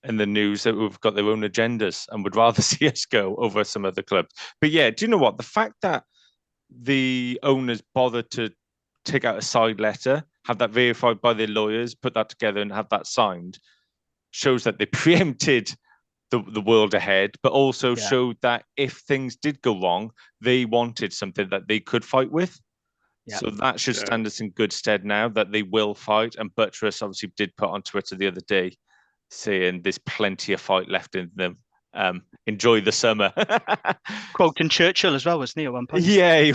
in the news that have got their own agendas and would rather see us go over some other clubs? But yeah, do you know what? The fact that the owners bothered to take out a side letter, have that verified by their lawyers, put that together and have that signed, shows that they preempted the world ahead, but also showed that if things did go wrong, they wanted something that they could fight with. Yeah. So that should stand us in good stead now that they will fight. And Buttress obviously did put on Twitter the other day saying there's plenty of fight left in them. Enjoy the summer. Quoting Churchill as well, wasn't he, at one point? Yeah.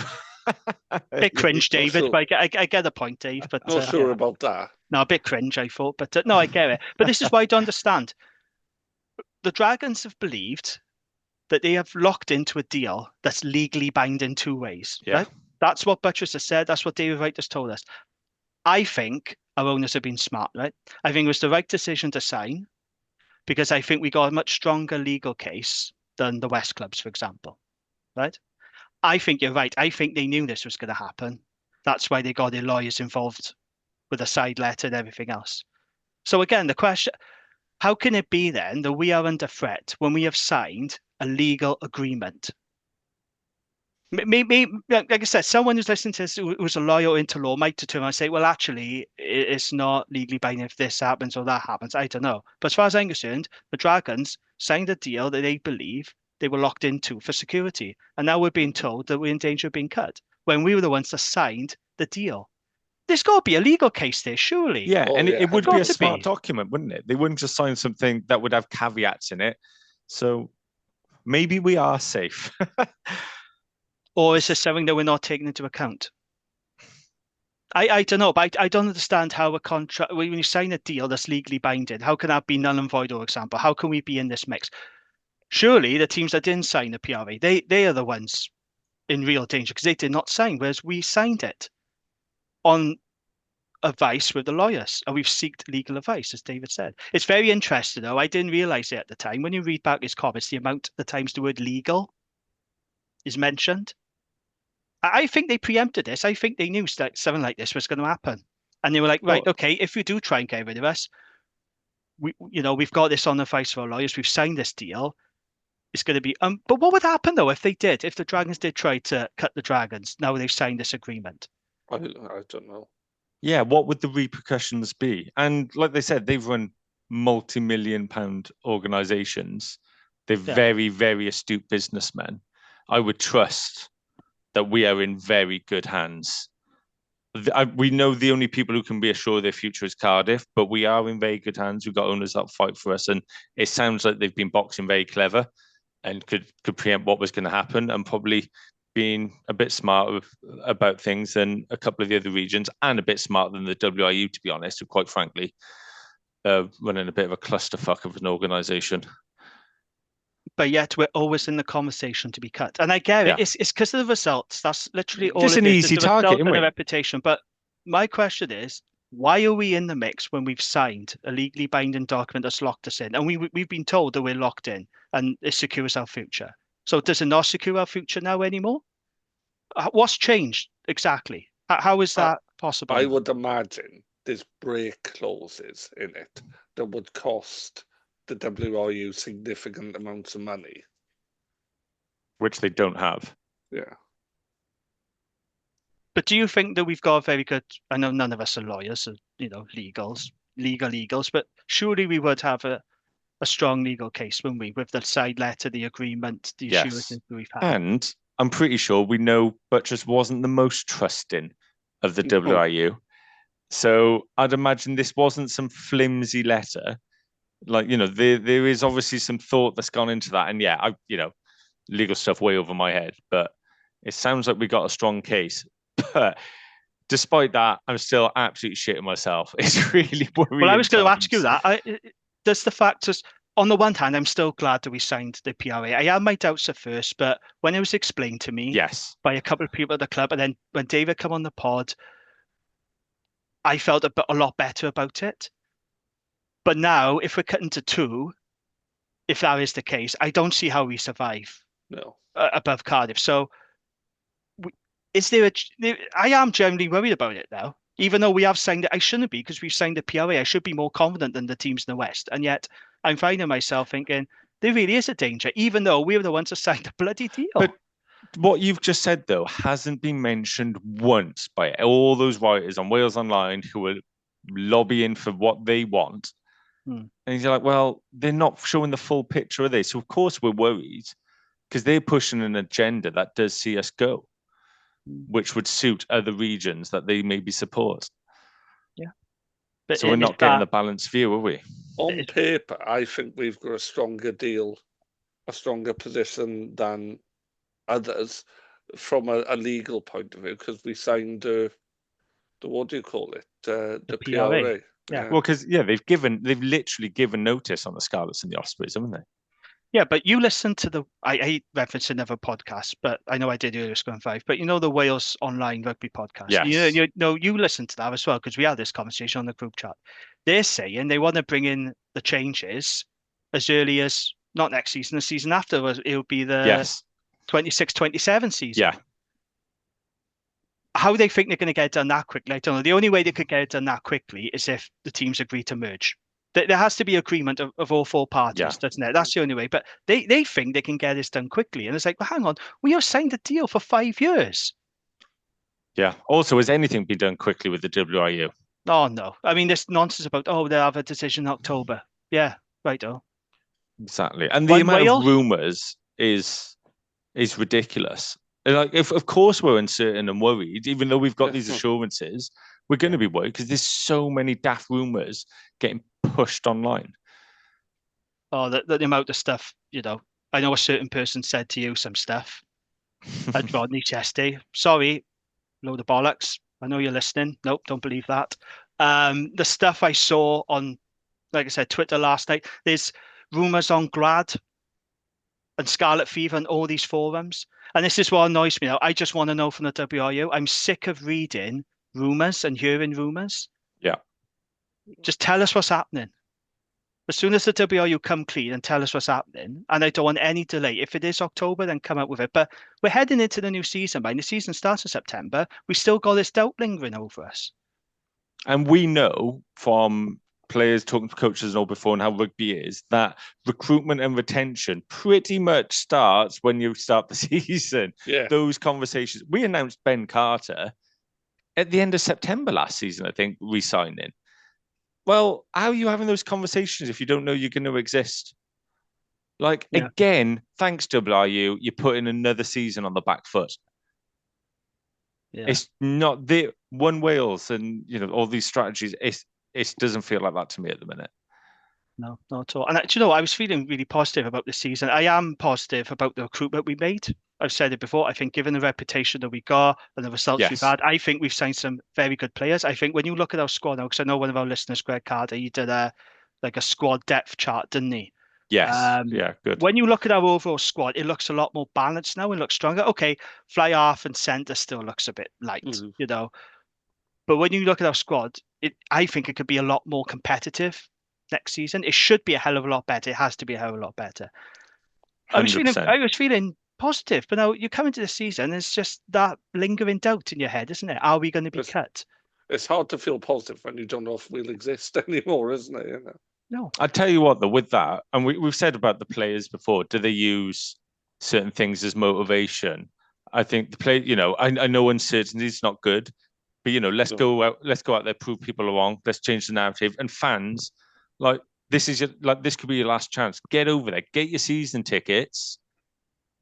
Bit cringe, David, sure. But I get the point, Dave. But not sure about that. No, a bit cringe, I thought. But no, I get it. But this is why I don't understand. The Dragons have believed that they have locked into a deal that's legally binding two ways. Yeah. Right? That's what Buttress has said. That's what David Wright has told us. I think our owners have been smart, right? I think it was the right decision to sign because I think we got a much stronger legal case than the West clubs, for example, right? I think you're right. I think they knew this was going to happen. That's why they got their lawyers involved with a side letter and everything else. So again, the question, how can it be then that we are under threat when we have signed a legal agreement? Maybe, like I said, someone who's listening to this who's a lawyer into law might determine and say, well, actually, it's not legally binding if this happens or that happens. I don't know. But as far as I'm concerned, the Dragons signed a deal that they believe they were locked into for security. And now we're being told that we're in danger of being cut when we were the ones that signed the deal. There's got to be a legal case there, surely. Yeah, and it would be a smart be. document, wouldn't it? They wouldn't just sign something that would have caveats in it. So maybe we are safe. Or is this something that we're not taking into account? I don't know, but I don't understand how a contract, when you sign a deal that's legally binding, how can that be null and void, for example? How can we be in this mix? Surely the teams that didn't sign the PRA, they are the ones in real danger because they did not sign, whereas we signed it on advice with the lawyers and we've sought legal advice, as David said. It's very interesting, though. I didn't realize it at the time. When you read back his comments, the amount the times the word legal is mentioned. I think they preempted this. I think they knew that something like this was going to happen. And they were like, right, okay, if you do try and get rid of us, we've got this on advice for our lawyers. We've signed this deal. It's going to be but what would happen though if the Dragons did try to cut the Dragons now they've signed this agreement? I don't know. Yeah, what would the repercussions be? And like they said, they've run multi-million-pound organizations. They're very, very astute businessmen. I would trust that we are in very good hands. We know the only people who can be assured their future is Cardiff, but we are in very good hands. We've got owners that fight for us, and it sounds like they've been boxing very clever and could preempt what was going to happen, and probably being a bit smarter about things than a couple of the other regions, and a bit smarter than the WIU, to be honest, who quite frankly running a bit of a clusterfuck of an organisation. But yet we're always in the conversation to be cut. And I get it. It's because of the results. That's literally all. Just an easy target, isn't it? A reputation. But my question is, why are we in the mix when we've signed a legally binding document that's locked us in? And we've been told that we're locked in and it secures our future. So does it not secure our future now anymore? What's changed exactly? How is that possible? I would imagine there's break clauses in it that would cost the WRU significant amounts of money, which they don't have. Yeah. But do you think that we've got a very good? I know none of us are lawyers, legals, but surely we would have a strong legal case, wouldn't we, with the side letter, the agreement, the assurances we've had. And I'm pretty sure we know Butchers wasn't the most trusting of the WRU. So I'd imagine this wasn't some flimsy letter. Like, there is obviously some thought that's gone into that. And yeah, legal stuff way over my head, but it sounds like we got a strong case. But despite that, I'm still absolutely shitting myself. It's really worrying. Well, I was going to ask you that. Does the fact just, on the one hand, I'm still glad that we signed the PRA. I had my doubts at first, but when it was explained to me by a couple of people at the club, and then when David came on the pod, I felt a lot better about it. But now, if we're cutting to 2, if that is the case, I don't see how we survive above Cardiff. So is there I am generally worried about it now. Even though we have signed it, I shouldn't be because we've signed the PRA. I should be more confident than the teams in the West. And yet I'm finding myself thinking there really is a danger, even though we were the ones who signed the bloody deal. But what you've just said, though, hasn't been mentioned once by all those writers on Wales Online who are lobbying for what they want. And you're like, well, they're not showing the full picture, are they? So, of course, we're worried because they're pushing an agenda that does see us go, which would suit other regions that they maybe support. Yeah. But so we're not getting the balanced view, are we? On paper, I think we've got a stronger deal, a stronger position than others from a legal point of view because we signed what do you call it? The PRA. Yeah. Well, because they've literally given notice on the Scarlets and the Ospreys, haven't they? Yeah, but you listen to I hate referencing another podcast, but I know I did earlier, Scrum 5, but the Wales Online Rugby podcast. Yes. You listen to that as well, because we had this conversation on the group chat. They're saying they want to bring in the changes as early as, not next season, the season after, it'll be the 26-27 season. Yeah. How they think they're going to get it done that quickly, I don't know. The only way they could get it done that quickly is if the teams agree to merge. There has to be agreement of all four parties, doesn't it? That's the only way. But they think they can get this done quickly. And it's like, well, hang on, we have signed a deal for 5 years. Yeah. Also, has anything been done quickly with the WRU? Oh, no. I mean, this nonsense about, they'll have a decision in October. Yeah, right. Exactly. And the amount of rumours is ridiculous. Like, if of course we're uncertain and worried, even though we've got these assurances, we're going to be worried because there's so many daft rumours getting pushed online. Oh, the amount of stuff, I know a certain person said to you some stuff at Rodney's yesterday. Sorry, load of bollocks. I know you're listening. Nope, don't believe that. The stuff I saw on, like I said, Twitter last night, there's rumours on Grad and Scarlet Fever and all these forums. And this is what annoys me now. I just want to know from the WRU. I'm sick of reading rumours and hearing rumours. Yeah. Just tell us what's happening. As soon as the WRU come clean and tell us what's happening, and I don't want any delay. If it is October, then come out with it. But we're heading into the new season. By the season starts in September, we still got this doubt lingering over us. And we know from players talking to coaches and all before and how rugby is that recruitment and retention pretty much starts when you start the season. Yeah. Those conversations. We announced Ben Carter at the end of September last season, I think, re-signing. Well, how are you having those conversations if you don't know you're going to exist? Again, thanks WRU, you're putting another season on the back foot. Yeah. It's not the one Wales and all these strategies. It doesn't feel like that to me at the minute. No, not at all. And do you know, I was feeling really positive about this season. I am positive about the recruitment we made. I've said it before. I think given the reputation that we got and the results we've had, I think we've signed some very good players. I think when you look at our squad now, because I know one of our listeners, Greg Carter, he did a squad depth chart, didn't he? Yes. Good. When you look at our overall squad, it looks a lot more balanced now and looks stronger. Okay, fly half and centre still looks a bit light, But when you look at our squad, I think it could be a lot more competitive next season. It should be a hell of a lot better. It has to be a hell of a lot better. 100%. I was feeling positive, but now you come into the season, it's just that lingering doubt in your head, isn't it? Are we going to be cut? It's hard to feel positive when you don't know if we'll exist anymore, isn't it? No. I tell you what, though, with that, and we've said about the players before, do they use certain things as motivation? I think the play, I know uncertainty is not good, but let's go out there, prove people wrong. Let's change the narrative. And fans, this could be your last chance. Get over there, get your season tickets,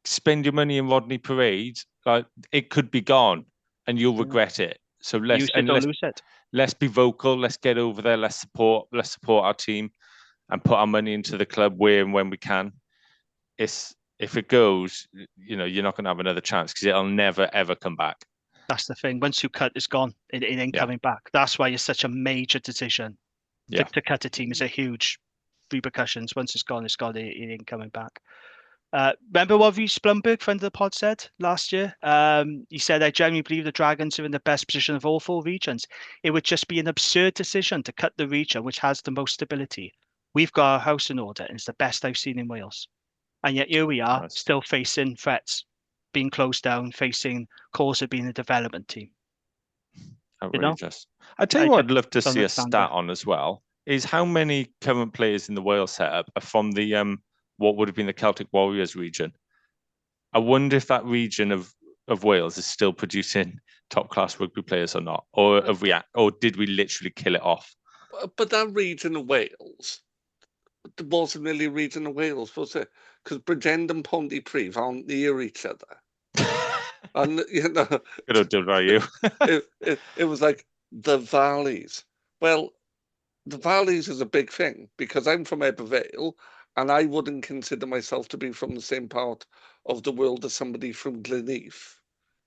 spend your money in Rodney Parade. It could be gone, and you'll regret it. So lose it. Let's be vocal. Let's get over there. Let's support our team, and put our money into the club where and when we can. If it goes, you're not going to have another chance because it'll never ever come back. That's the thing. Once you cut, it's gone. It ain't coming back. That's why it's such a major decision. To cut a team is a huge repercussions. Once it's gone, it's gone. It ain't coming back. Remember what Rhys Blumberg, friend of the pod, said last year? He said, I genuinely believe the Dragons are in the best position of all four regions. It would just be an absurd decision to cut the region which has the most stability. We've got our house in order, and it's the best I've seen in Wales. And yet here we are, still facing threats, being closed down, facing calls of being a development team. Outrageous. I tell you what I'd love to see a stat on as well, is how many current players in the Wales setup are from the what would have been the Celtic Warriors region. I wonder if that region of Wales is still producing top class rugby players or not, or did we literally kill it off? But that region of Wales, there wasn't really a region of Wales, was it? Because Bridgend and Pontypridd aren't near each other. And Good old WRU. it was like the valleys. Well, the valleys is a big thing because I'm from Ebervale, and I wouldn't consider myself to be from the same part of the world as somebody from Gleneath,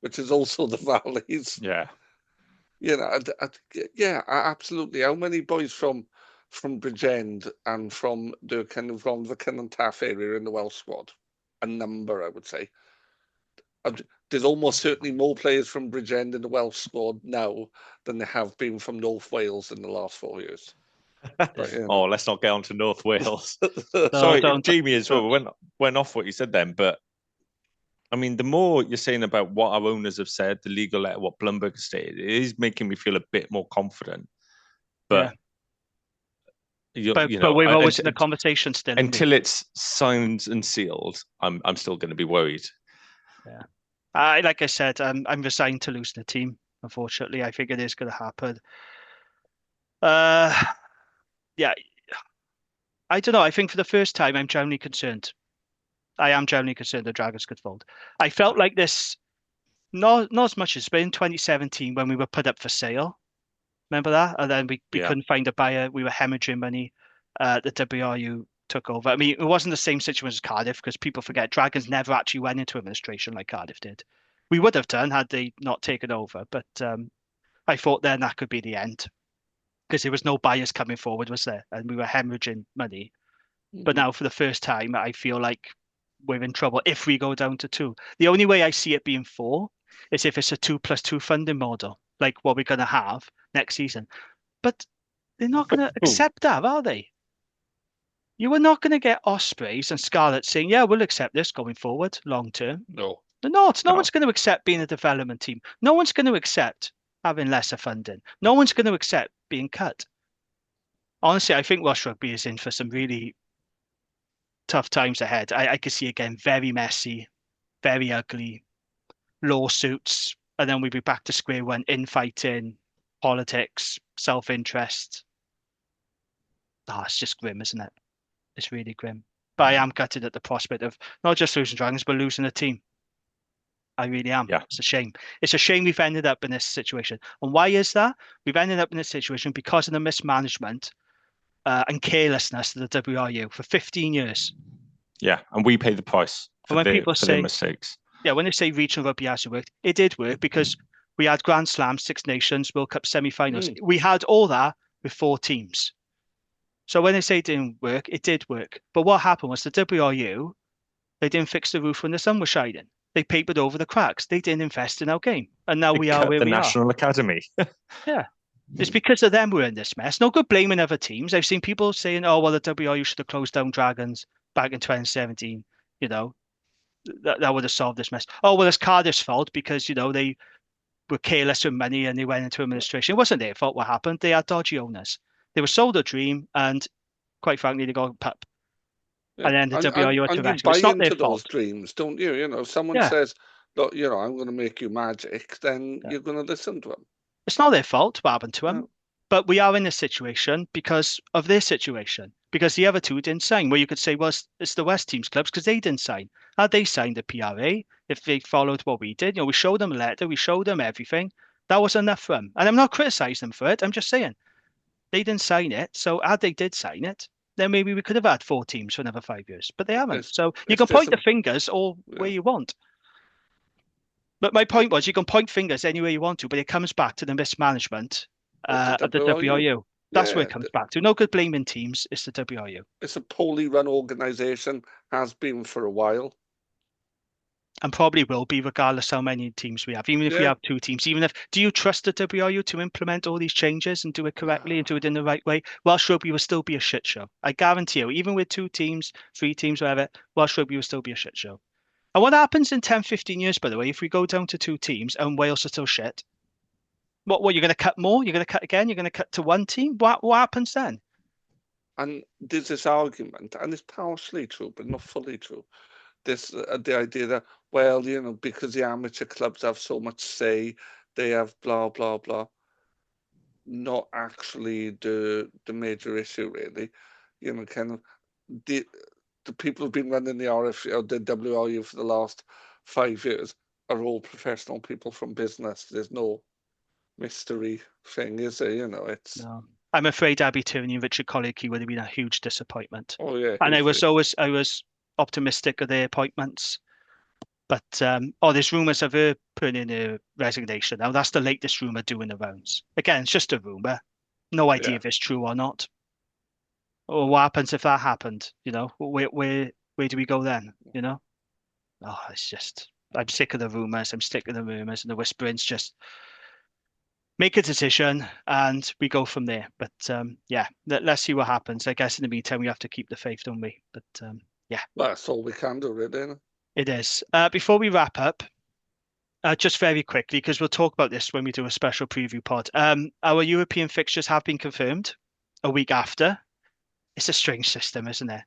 which is also the valleys. Yeah. Absolutely. How many boys from Bridgend and from the kind of Rhondda and Taff area in the Welsh squad? A number, I would say. There's almost certainly more players from Bridgend in the Welsh squad now than there have been from North Wales in the last 4 years. But, let's not get on to North Wales. Sorry, Jamie as well. Went off what you said then, but I mean, the more you're saying about what our owners have said, the legal letter, what Blumberg has stated, it is making me feel a bit more confident. But But we're always in the conversation still. Until it's signed and sealed, I'm still going to be worried. Yeah. Like I said, I'm resigned to losing the team. Unfortunately, I think it is going to happen. Yeah, I don't know. I think for the first time, I'm genuinely concerned. I am genuinely concerned the Dragons could fold. I felt like this, not as much as, but in 2017 when we were put up for sale. Remember that? And then we couldn't find a buyer. We were hemorrhaging money. The WRU took over. I mean, it wasn't the same situation as Cardiff because people forget Dragons never actually went into administration like Cardiff did. We would have done had they not taken over, but I thought then that could be the end because there was no buyers coming forward, was there? And we were hemorrhaging money. But now for the first time, I feel like we're in trouble if we go down to 2. The only way I see it being 4 is if it's a 2+2 funding model, like what we're going to have next season. But they're not going to accept that, are they? You are not going to get Ospreys and Scarlet saying, yeah, we'll accept this going forward long term. No. They're not. No one's going to accept being a development team. No one's going to accept having lesser funding. No one's going to accept being cut. Honestly, I think Welsh Rugby is in for some really tough times ahead. I could see again very messy, very ugly lawsuits, and then we'd be back to square one, infighting, politics, self-interest. It's just grim, isn't it? It's really grim. But I am gutted at the prospect of not just losing Dragons, but losing a team. I really am. Yeah. It's a shame. It's a shame we've ended up in this situation. And why is that? We've ended up in this situation because of the mismanagement and carelessness of the WRU for 15 years. Yeah, and we pay the price for their mistakes. Yeah, when they say regional rugby hasn't worked, it did work because we had Grand Slams, Six Nations, World Cup semi-finals. We had all that with 4 teams. So when they say it didn't work, it did work. But what happened was the WRU, they didn't fix the roof when the sun was shining. They papered over the cracks. They didn't invest in our game. And now we are where we are. The National Academy. Yeah. It's because of them we're in this mess. No good blaming other teams. I've seen people saying, oh, well, the WRU should have closed down Dragons back in 2017. You know, that would have solved this mess. Oh, well, it's Cardiff's fault because, you know, they were careless with money and they went into administration. It wasn't their fault what happened. They had dodgy owners. They were sold a dream and, quite frankly, they got pup. Yeah. And then the WRU had to rescue. It's not their fault. Those dreams, don't you? You know, someone says, look, you know, I'm going to make you magic, then you're going to listen to them. It's not their fault what happened to them. No. But we are in this situation because of their situation. Because the other 2 didn't sign. Where you could say, well, it's the West teams clubs because they didn't sign. Had they signed the PRA, if they followed what we did, you know, we showed them a letter, we showed them everything. That was enough for them. And I'm not criticizing them for it. I'm just saying they didn't sign it. So had they did sign it, then maybe we could have had 4 teams for another 5 years. But they haven't. So you can point the fingers all where you want. But my point was, you can point fingers anywhere you want to, but it comes back to the mismanagement of the WRU. That's where it comes back to. No good blaming teams. It's the WRU. It's a poorly run organisation, has been for a while. And probably will be, regardless how many teams we have. Even if we have 2 teams. Do you trust the WRU to implement all these changes and do it correctly and do it in the right way? Welsh Rugby will still be a shit show. I guarantee you, even with 2 teams, 3 teams, whatever, Welsh Rugby will still be a shit show. And what happens in 10, 15 years, by the way, if we go down to 2 teams and Wales are still shit? What you're going to cut more? You're going to cut again? You're going to cut to 1 team? What happens then? And there's this argument, and it's partially true, but not fully true. The idea that, well, you know, because the amateur clubs have so much say, they have blah, blah, blah. Not actually the major issue, really. You know, kind of the people who've been running the RF or the WRU for the last 5 years are all professional people from business. There's no mystery thing, is there? You know, it's. No. I'm afraid Abby Tierney and Richard Colleague would have been a huge disappointment. Oh yeah, and I was optimistic of their appointments, but there's rumours of her putting in a resignation. Now that's the latest rumour doing the rounds. Again, it's just a rumour. No idea if it's true or not. Or what happens if that happened? You know, where do we go then? You know, it's just I'm sick of the rumours. I'm sick of the rumours and the whisperings. Just make a decision and we go from there. But let's see what happens. I guess in the meantime we have to keep the faith, don't we? But well, that's all we can do, really. Isn't it? It is. Before we wrap up, just very quickly, because we'll talk about this when we do a special preview pod. Our European fixtures have been confirmed a week after. it's a strange system, isn't it?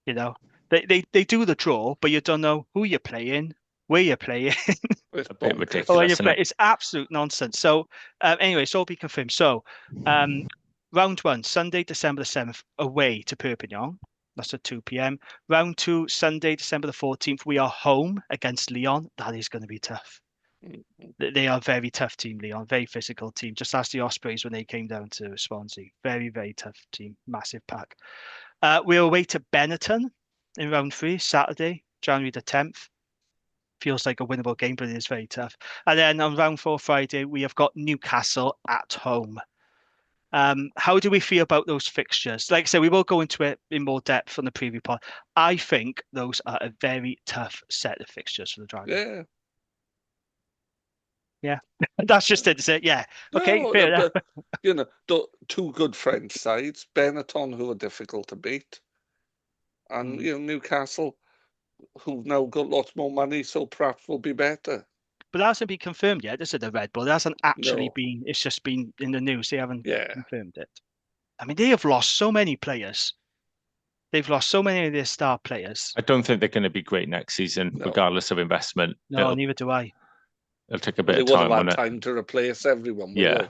You know, they do the draw, but you don't know who you're playing, where you're playing. It's A bit bonkers. ridiculous, isn't it? It's absolute nonsense. So anyway, it's all be confirmed. So round 1, Sunday, December the 7th, away to Perpignan. That's at 2 p.m. Round 2, Sunday, December the 14th, we are home against Lyon. That is going to be tough. They are a very tough team, Lyon. Very physical team. Just ask the Ospreys when they came down to Swansea. Very, very tough team. Massive pack. We're away to Benetton in round 3, Saturday, January the 10th. Feels like a winnable game, but it is very tough. And then on round 4, Friday, we have got Newcastle at home. How do we feel about those fixtures? Like I said, we will go into it in more depth on the preview part. I think those are a very tough set of fixtures for the Dragons. Yeah. That's just it, is it? Yeah. Okay, No, fair enough. but, you know, two good French sides, Benetton, who are difficult to beat, and you know, Newcastle, who've now got lots more money, so perhaps will be better. But that hasn't been confirmed yet, is it, the Red Bull? It hasn't actually No. been, it's just been in the news. They haven't Yeah. confirmed it. I mean, they have lost so many players. They've lost so many of their star players. I don't think they're going to be great next season, No. regardless of investment. No, neither do I. It'll take a But bit they of would time have on had it. time to replace everyone. Would Yeah. they?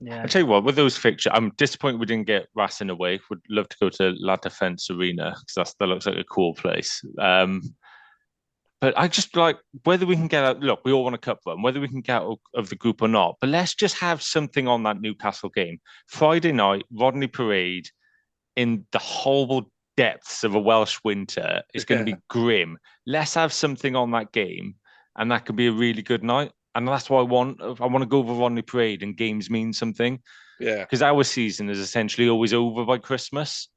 Yeah. I tell you what, with those fixtures, I'm disappointed we didn't get Racing away. Would love to go to La Defense Arena because that looks like a cool place. But I just like whether we can get out. Look, we all want a cup run, whether we can get out of the group or not. But let's just have something on that Newcastle game. Friday night, Rodney Parade in the horrible depths of a Welsh winter is going to be grim. Let's have something on that game, and that could be a really good night. And that's why I want to go over Rodney Parade, and games mean something. Yeah. Because our season is essentially always over by Christmas.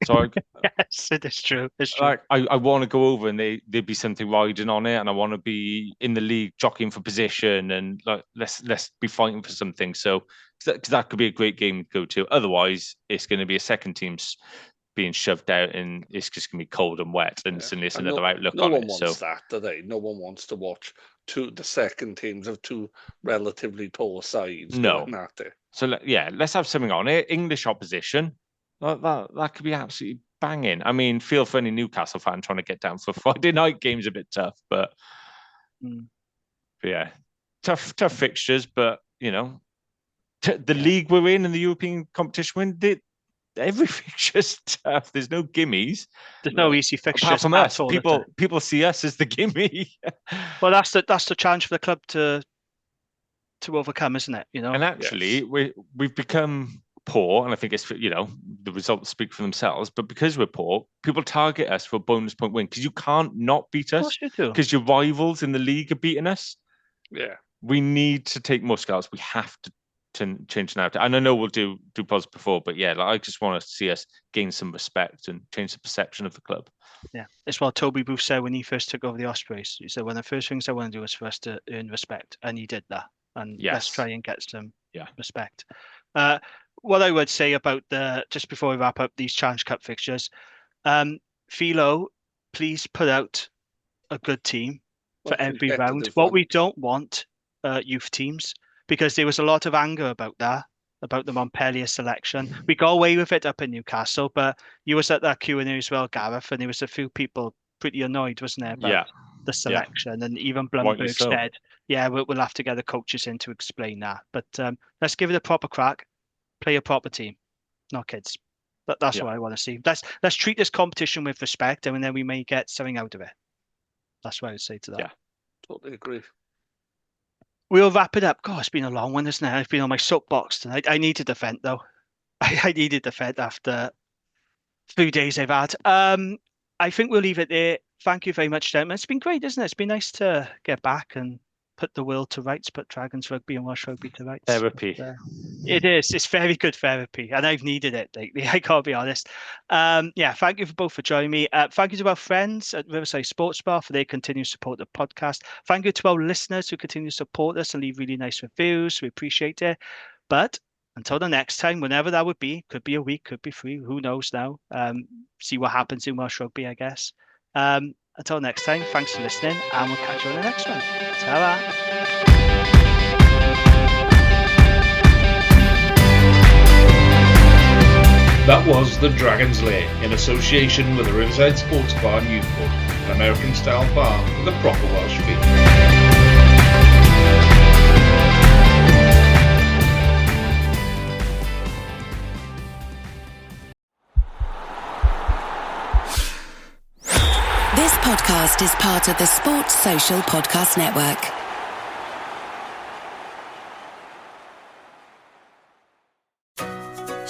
So yes, it is true. It's true. like I want to go over and there'd be something riding on it, and I want to be in the league jockeying for position, and like let's be fighting for something. So because that could be a great game to go to. Otherwise, it's going to be a second team's being shoved out, and it's just going to be cold and wet, and suddenly it's another outlook no on one it. wants that, do they? No one wants to watch the second teams of two relatively poor sides. No. Going at it. So let's have something on it. English opposition. That could be absolutely banging. I mean, feel for any Newcastle fan trying to get down for Friday night game's a bit tough, but yeah, tough fixtures. But you know, the league we're in and the European competition every fixture's tough. There's no gimmies. There's no easy fixtures. Apart from us, people see us as the gimme. Well, that's the challenge for the club to overcome, isn't it? You know, and actually, we've become poor, and I think it's, you know, the results speak for themselves, but because we're poor, people target us for a bonus point win because you can't not beat us because your rivals in the league are beating us. Yeah, we need to take more scouts. We have to change now. And I know we'll do pods before, but yeah, like, I just want to see us gain some respect and change the perception of the club. Yeah, it's what Toby Booth said when he first took over the Ospreys. He said, one of the first things I want to do is for us to earn respect, and he did that. And let's try and get some respect. What I would say about just before we wrap up these Challenge Cup fixtures, Philo, please put out a good team for every round. What we don't want youth teams, because there was a lot of anger about that, about the Montpellier selection. We got away with it up in Newcastle, but you was at that Q&A as well, Gareth, and there was a few people pretty annoyed, wasn't there, about the selection, and even Blumberg said, we'll have to get the coaches in to explain that. But let's give it a proper crack. Play a proper team, not kids. That's what I want to see. Let's treat this competition with respect, and then we may get something out of it. That's what I would say to that. Yeah, totally agree. We'll wrap it up. God, it's been a long one, isn't it? I've been on my soapbox tonight. I needed a vent, though. I needed a vent after 3 days I've had. I think we'll leave it there. Thank you very much, gentlemen. It's been great, isn't it? It's been nice to get back and put the world to rights, put Dragons Rugby and Welsh Rugby to rights. Therapy. It is. It's very good therapy, and I've needed it lately. I can't be honest. Thank you both for joining me. Thank you to our friends at Riverside Sports Bar for their continued support of the podcast. Thank you to our listeners who continue to support us and leave really nice reviews. We appreciate it. But until the next time, whenever that would be, could be a week, could be 3, who knows now. See what happens in Welsh Rugby, I guess. Until next time, thanks for listening, and we'll catch you on the next one. Ta-ra. That was The Dragon's Lair in association with the Riverside Sports Bar Newport, an American-style bar with a proper Welsh feel. This podcast is part of the Sports Social Podcast Network.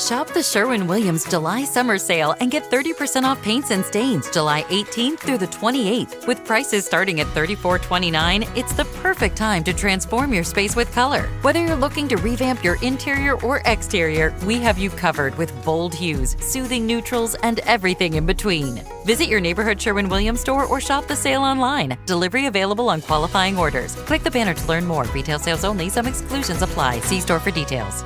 Shop the Sherwin-Williams July Summer Sale and get 30% off paints and stains July 18th through the 28th. With prices starting at $34.29, it's the perfect time to transform your space with color. Whether you're looking to revamp your interior or exterior, we have you covered with bold hues, soothing neutrals, and everything in between. Visit your neighborhood Sherwin-Williams store or shop the sale online. Delivery available on qualifying orders. Click the banner to learn more. Retail sales only. Some exclusions apply. See store for details.